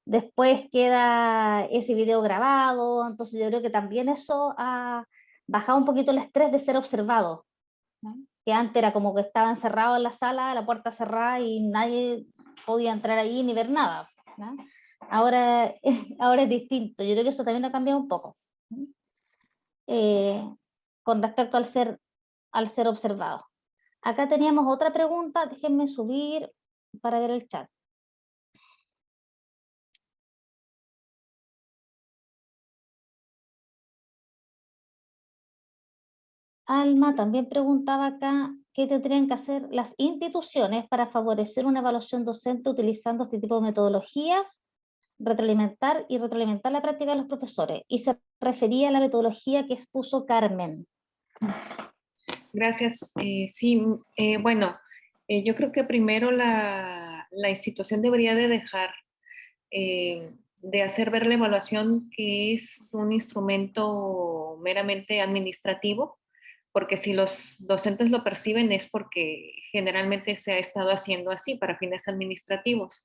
Después queda ese video grabado, entonces yo creo que también eso ha bajado un poquito el estrés de ser observado, ¿no? Que antes era como que estaba encerrado en la sala, la puerta cerrada y nadie podía entrar ahí ni ver nada, ¿no? Ahora, ahora es distinto, yo creo que eso también ha cambiado un poco, ¿no? Con respecto al ser observado. Acá teníamos otra pregunta, déjenme subir para ver el chat. Alma también preguntaba acá qué tendrían que hacer las instituciones para favorecer una evaluación docente utilizando este tipo de metodologías, retroalimentar la práctica de los profesores. Y se refería a la metodología que expuso Carmen. Gracias. Sí, bueno, yo creo que primero la institución debería de dejar de hacer ver la evaluación que es un instrumento meramente administrativo, porque si los docentes lo perciben es porque generalmente se ha estado haciendo así para fines administrativos.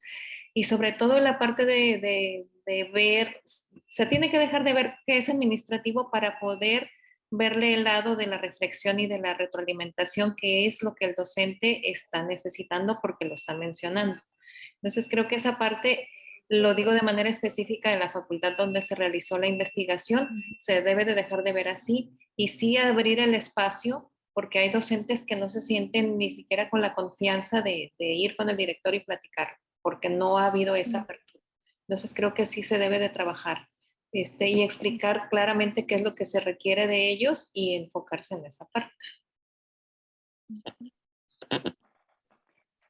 Y sobre todo la parte de ver, se tiene que dejar de ver qué es administrativo para poder verle el lado de la reflexión y de la retroalimentación, que es lo que el docente está necesitando porque lo está mencionando. Entonces creo que esa parte, lo digo de manera específica en la facultad donde se realizó la investigación, se debe de dejar de ver así y sí abrir el espacio, porque hay docentes que no se sienten ni siquiera con la confianza de ir con el director y platicar, porque no ha habido esa apertura. Entonces creo que sí se debe de trabajar y explicar claramente qué es lo que se requiere de ellos y enfocarse en esa parte.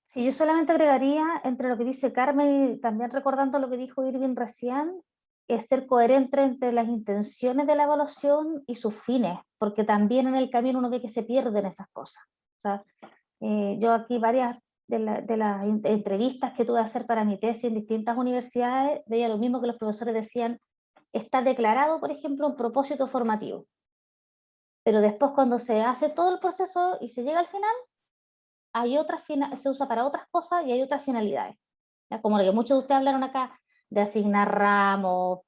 Sí, yo solamente agregaría entre lo que dice Carmen y también recordando lo que dijo Irving recién, es ser coherente entre las intenciones de la evaluación y sus fines, porque también en el camino uno ve que se pierden esas cosas. O sea, yo aquí varias de las entrevistas que tuve que hacer para mi tesis en distintas universidades, veía lo mismo que los profesores decían, está declarado, por ejemplo, un propósito formativo, pero después cuando se hace todo el proceso y se llega al final, hay se usa para otras cosas y hay otras finalidades. ¿Ya? Como lo que muchos de ustedes hablaron acá, de asignar ramos,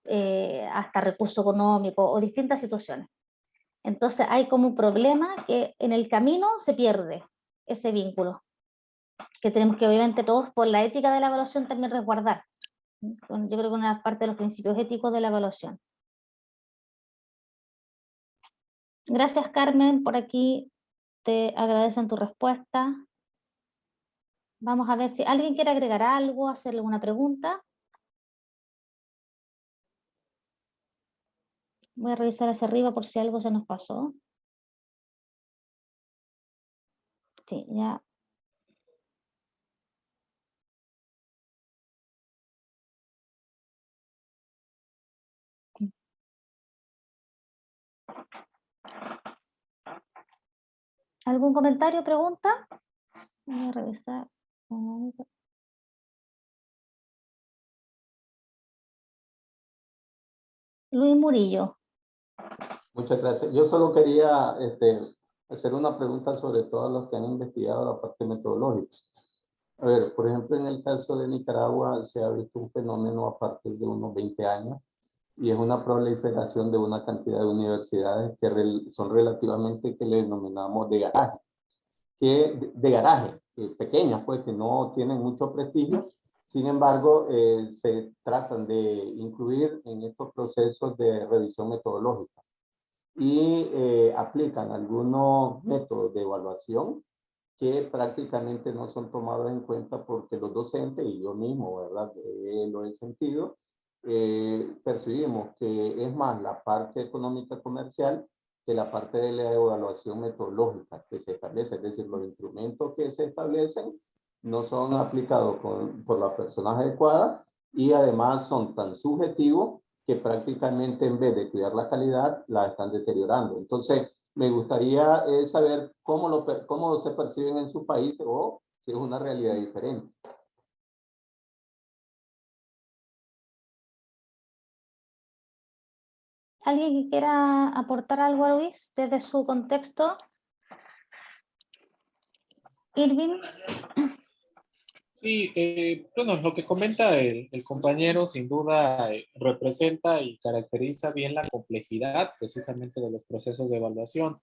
hasta recurso económico o distintas situaciones. Entonces hay como un problema que en el camino se pierde ese vínculo, que tenemos que obviamente todos por la ética de la evaluación también resguardar. Yo creo que una parte de los principios éticos de la evaluación. Gracias Carmen, por aquí te agradecen tu respuesta. Vamos a ver si alguien quiere agregar algo, hacerle una pregunta. Voy a revisar hacia arriba por si algo se nos pasó. Sí, ya. ¿Algún comentario, pregunta? Voy a revisar. Luis Murillo. Muchas gracias. Yo solo quería hacer una pregunta sobre todos los que han investigado la parte metodológica. A ver, por ejemplo, en el caso de Nicaragua se ha visto un fenómeno a partir de unos 20 años y es una proliferación de una cantidad de universidades que son relativamente, que le denominamos de garaje, pequeñas, pues que no tienen mucho prestigio, Sin embargo, se tratan de incluir en estos procesos de revisión metodológica y aplican algunos métodos de evaluación que prácticamente no son tomados en cuenta porque los docentes, y yo mismo, ¿verdad? Lo he sentido, percibimos que es más la parte económica comercial que la parte de la evaluación metodológica que se establece, es decir, los instrumentos que se establecen no son aplicados por la persona adecuada y además son tan subjetivos que prácticamente en vez de cuidar la calidad, la están deteriorando. Entonces, me gustaría saber cómo se perciben en su país o si es una realidad diferente. ¿Alguien que quiera aportar algo a Luis desde su contexto? Irving. Sí, bueno, lo que comenta el compañero sin duda representa y caracteriza bien la complejidad precisamente de los procesos de evaluación.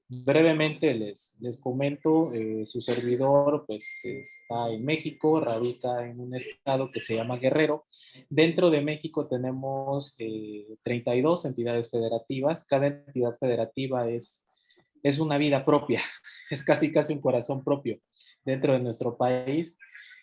Brevemente les comento, su servidor pues está en México, radica en un estado que se llama Guerrero. Dentro de México tenemos 32 entidades federativas. Cada entidad federativa es una vida propia, es casi un corazón propio dentro de nuestro país.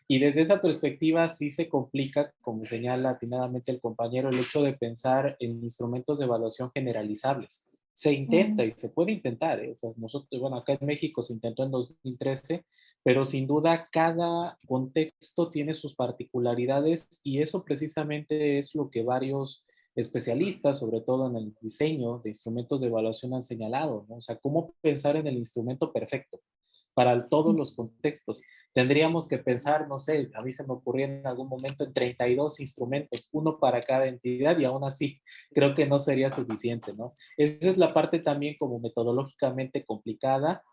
Y desde esa perspectiva sí se complica, como señala atinadamente el compañero, el hecho de pensar en instrumentos de evaluación generalizables. Se intenta y se puede intentar, pues nosotros, bueno, acá en México se intentó en 2013, pero sin duda cada contexto tiene sus particularidades y eso precisamente es lo que varios especialistas, sobre todo en el diseño de instrumentos de evaluación, han señalado, ¿no? O sea, cómo pensar en el instrumento perfecto para todos los contextos. Tendríamos que pensar, no sé, a mí se me ocurrió en algún momento en 32 instrumentos, uno para cada entidad y aún así creo que no sería suficiente, ¿no? Esa es la parte también como metodológicamente complicada.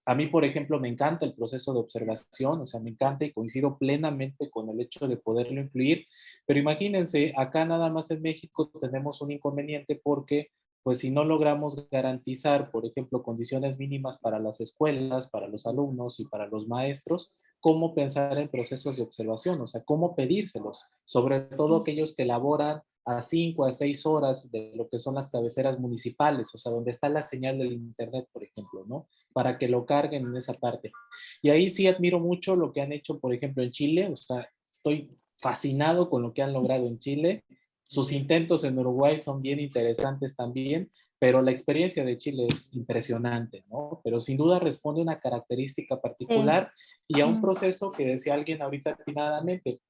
A mí, por ejemplo, me encanta el proceso de observación, o sea, me encanta y coincido plenamente con el hecho de poderlo incluir, pero imagínense, acá nada más en México tenemos un inconveniente porque pues si no logramos garantizar, por ejemplo, condiciones mínimas para las escuelas, para los alumnos y para los maestros, cómo pensar en procesos de observación, o sea, cómo pedírselos, sobre todo aquellos que elaboran a 5 a 6 horas de lo que son las cabeceras municipales, o sea, donde está la señal del internet, por ejemplo, ¿no? Para que lo carguen en esa parte. Y ahí sí admiro mucho lo que han hecho, por ejemplo, en Chile, o sea, estoy fascinado con lo que han logrado en Chile. Sus intentos en Uruguay son bien interesantes también, pero la experiencia de Chile es impresionante, ¿no? Pero sin duda responde a una característica particular y a un proceso que decía alguien ahorita atinadamente.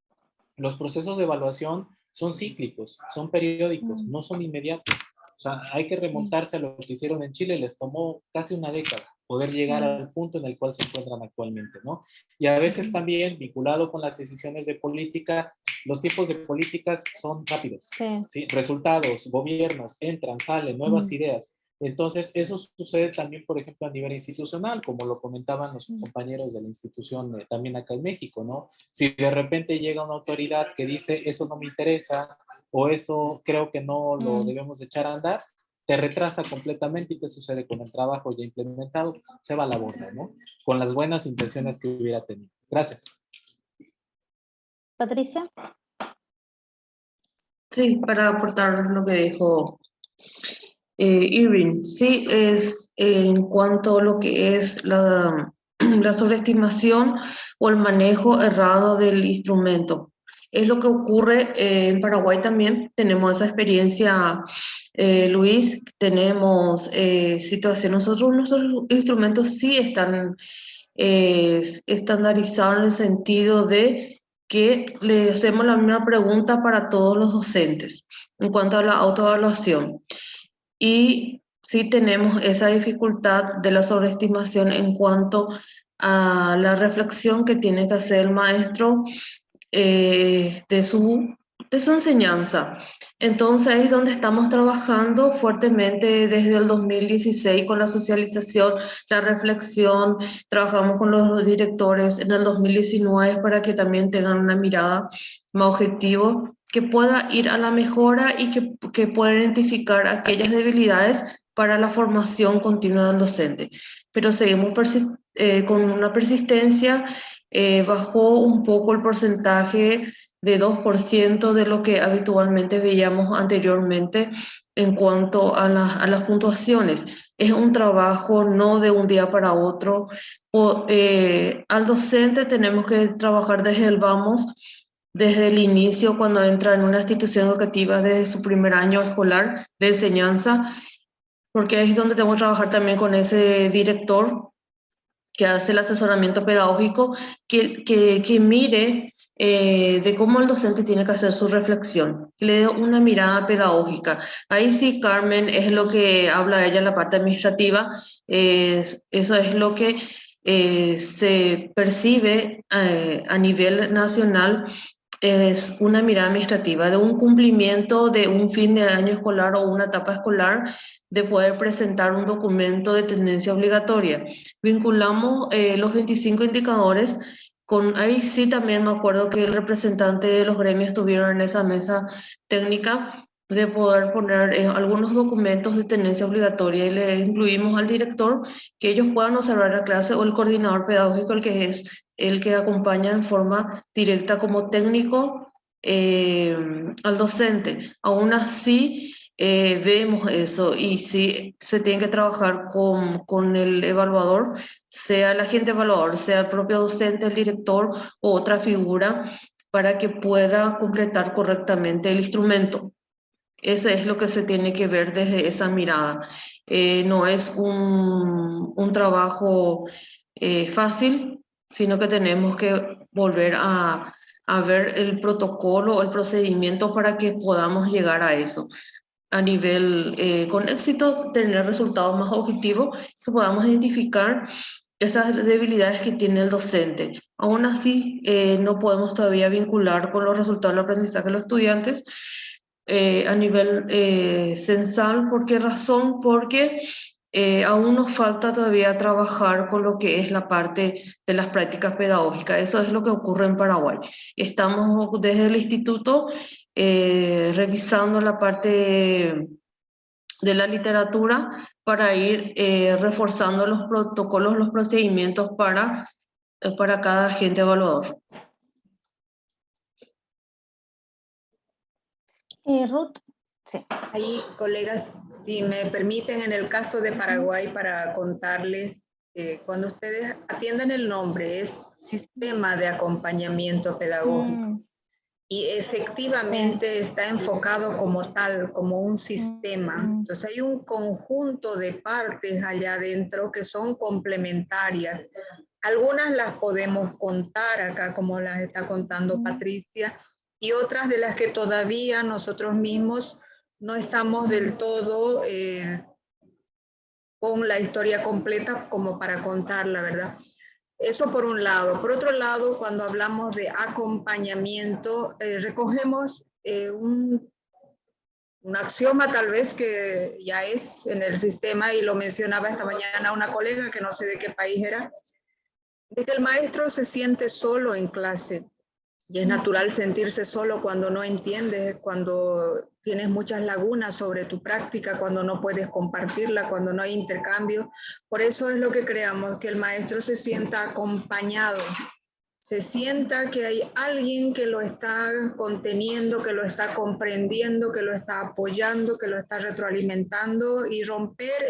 Los procesos de evaluación son cíclicos, son periódicos, no son inmediatos. O sea, hay que remontarse a lo que hicieron en Chile, les tomó casi una década poder llegar al punto en el cual se encuentran actualmente, ¿no? Y a veces también, vinculado con las decisiones de política, los tiempos de políticas son rápidos, ¿sí? Resultados, gobiernos, entran, salen, nuevas ideas. Entonces, eso sucede también, por ejemplo, a nivel institucional, como lo comentaban los compañeros de la institución también acá en México, ¿no? Si de repente llega una autoridad que dice, eso no me interesa, o eso creo que no lo debemos echar a andar, te retrasa completamente. ¿Y qué sucede con el trabajo ya implementado? Se va a la borda, ¿no? Con las buenas intenciones que hubiera tenido. Gracias. Patricia. Sí, para aportar lo que dijo Irving, sí, es en cuanto a lo que es la sobreestimación o el manejo errado del instrumento. Es lo que ocurre en Paraguay también, tenemos esa experiencia, Luis, tenemos situaciones, nuestros instrumentos sí están estandarizados en el sentido de que le hacemos la misma pregunta para todos los docentes en cuanto a la autoevaluación. Y sí tenemos esa dificultad de la sobreestimación en cuanto a la reflexión que tiene que hacer el maestro de su enseñanza. Entonces ahí es donde estamos trabajando fuertemente desde el 2016 con la socialización, la reflexión, trabajamos con los directores en el 2019 para que también tengan una mirada más objetiva, que pueda ir a la mejora y que pueda identificar aquellas debilidades para la formación continua del docente. Pero seguimos con una persistencia bajó un poco el porcentaje de 2% de lo que habitualmente veíamos anteriormente en cuanto a las puntuaciones. Es un trabajo no de un día para otro. Al docente tenemos que trabajar desde el vamos, desde el inicio, cuando entra en una institución educativa, desde su primer año escolar de enseñanza, porque es donde tenemos que trabajar también con ese director que hace el asesoramiento pedagógico, que mire de cómo el docente tiene que hacer su reflexión, que le dé una mirada pedagógica. Ahí sí, Carmen, es lo que habla ella en la parte administrativa, eso es lo que se percibe a nivel nacional, es una mirada administrativa de un cumplimiento de un fin de año escolar o una etapa escolar, de poder presentar un documento de tendencia obligatoria. Vinculamos los 25 indicadores con, ahí sí también me acuerdo que el representante de los gremios estuvieron en esa mesa técnica de poder poner algunos documentos de tendencia obligatoria, y le incluimos al director que ellos puedan observar la clase, o el coordinador pedagógico, el que es el que acompaña en forma directa como técnico al docente. Aún así, vemos eso, y sí se tiene que trabajar con el evaluador, sea el agente evaluador, sea el propio docente, el director o otra figura, para que pueda completar correctamente el instrumento. Ese es lo que se tiene que ver desde esa mirada. No es un trabajo fácil, sino que tenemos que volver a ver el protocolo o el procedimiento para que podamos llegar a eso. A nivel, con éxito, tener resultados más objetivos, que podamos identificar esas debilidades que tiene el docente. Aún así, no podemos todavía vincular con los resultados del aprendizaje de los estudiantes a nivel censal. ¿Por qué razón? Porque aún nos falta todavía trabajar con lo que es la parte de las prácticas pedagógicas. Eso es lo que ocurre en Paraguay. Estamos desde el instituto revisando la parte de la literatura para ir reforzando los protocolos, los procedimientos para cada agente evaluador. Ruth, sí. Ahí, colegas, si me permiten, en el caso de Paraguay, para contarles, cuando ustedes atiendan el nombre, es Sistema de Acompañamiento Pedagógico. Y efectivamente está enfocado como tal, como un sistema. Entonces hay un conjunto de partes allá adentro que son complementarias. Algunas las podemos contar acá, como las está contando Patricia, y otras de las que todavía nosotros mismos no estamos del todo con la historia completa como para contarla, ¿verdad? Eso por un lado. Por otro lado, cuando hablamos de acompañamiento, recogemos un axioma tal vez que ya es en el sistema, y lo mencionaba esta mañana una colega que no sé de qué país era, de que el maestro se siente solo en clase. Y es natural sentirse solo cuando no entiendes, cuando tienes muchas lagunas sobre tu práctica, cuando no puedes compartirla, cuando no hay intercambio. Por eso es lo que creamos, que el maestro se sienta acompañado, se sienta que hay alguien que lo está conteniendo, que lo está comprendiendo, que lo está apoyando, que lo está retroalimentando, y romper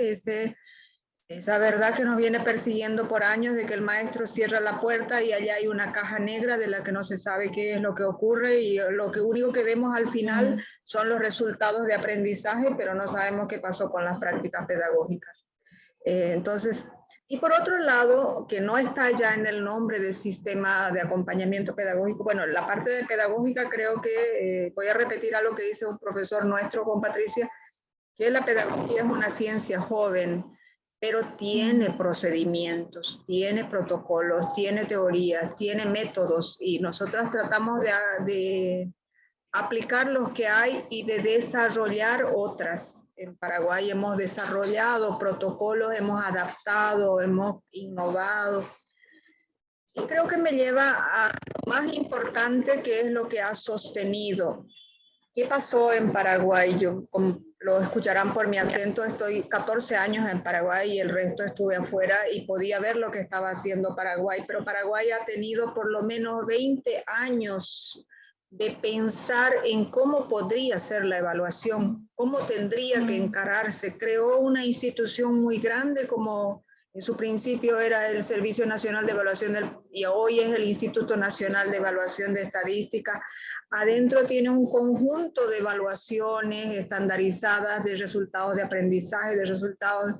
esa verdad que nos viene persiguiendo por años, de que el maestro cierra la puerta y allá hay una caja negra de la que no se sabe qué es lo que ocurre, y lo único que vemos al final son los resultados de aprendizaje, pero no sabemos qué pasó con las prácticas pedagógicas. Entonces, y por otro lado, que no está ya en el nombre de sistema de acompañamiento pedagógico, bueno, la parte de pedagógica creo que, voy a repetir algo que dice un profesor nuestro con Patricia, que la pedagogía es una ciencia joven, pero tiene procedimientos, tiene protocolos, tiene teorías, tiene métodos, y nosotras tratamos de aplicar los que hay y de desarrollar otras. En Paraguay hemos desarrollado protocolos, hemos adaptado, hemos innovado. Y creo que me lleva a lo más importante, que es lo que ha sostenido. ¿Qué pasó en Paraguay? Yo lo escucharán por mi acento, estoy 14 años en Paraguay y el resto estuve afuera y podía ver lo que estaba haciendo Paraguay, pero Paraguay ha tenido por lo menos 20 años de pensar en cómo podría ser la evaluación, cómo tendría que encararse. Creó una institución muy grande como en su principio era el Servicio Nacional de Evaluación y hoy es el Instituto Nacional de Evaluación de Estadística. Adentro tiene un conjunto de evaluaciones estandarizadas de resultados de aprendizaje, de resultados.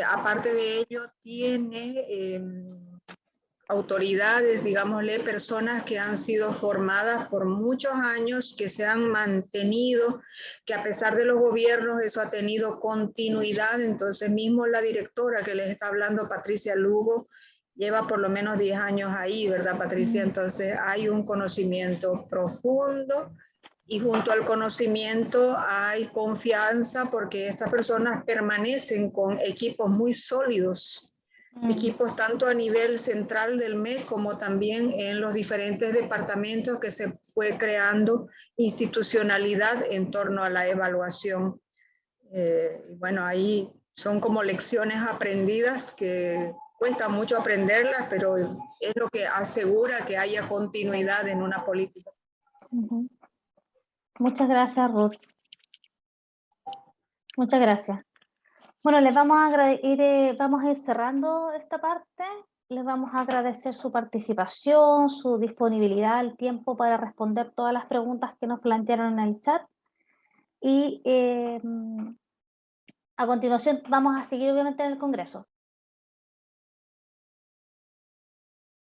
Aparte de ello, tiene autoridades, digámosle, personas que han sido formadas por muchos años, que se han mantenido, que a pesar de los gobiernos eso ha tenido continuidad. Entonces mismo la directora que les está hablando, Patricia Lugo, lleva por lo menos 10 años ahí, ¿verdad, Patricia? Entonces hay un conocimiento profundo y junto al conocimiento hay confianza porque estas personas permanecen con equipos muy sólidos. Equipos tanto a nivel central del MEC como también en los diferentes departamentos que se fue creando institucionalidad en torno a la evaluación. Bueno, ahí son como lecciones aprendidas que cuesta mucho aprenderlas, pero es lo que asegura que haya continuidad en una política. Muchas gracias, Ruth. Muchas gracias. Bueno, les vamos a ir cerrando esta parte. Les vamos a agradecer su participación, su disponibilidad, el tiempo para responder todas las preguntas que nos plantearon en el chat. Y a continuación vamos a seguir obviamente en el Congreso.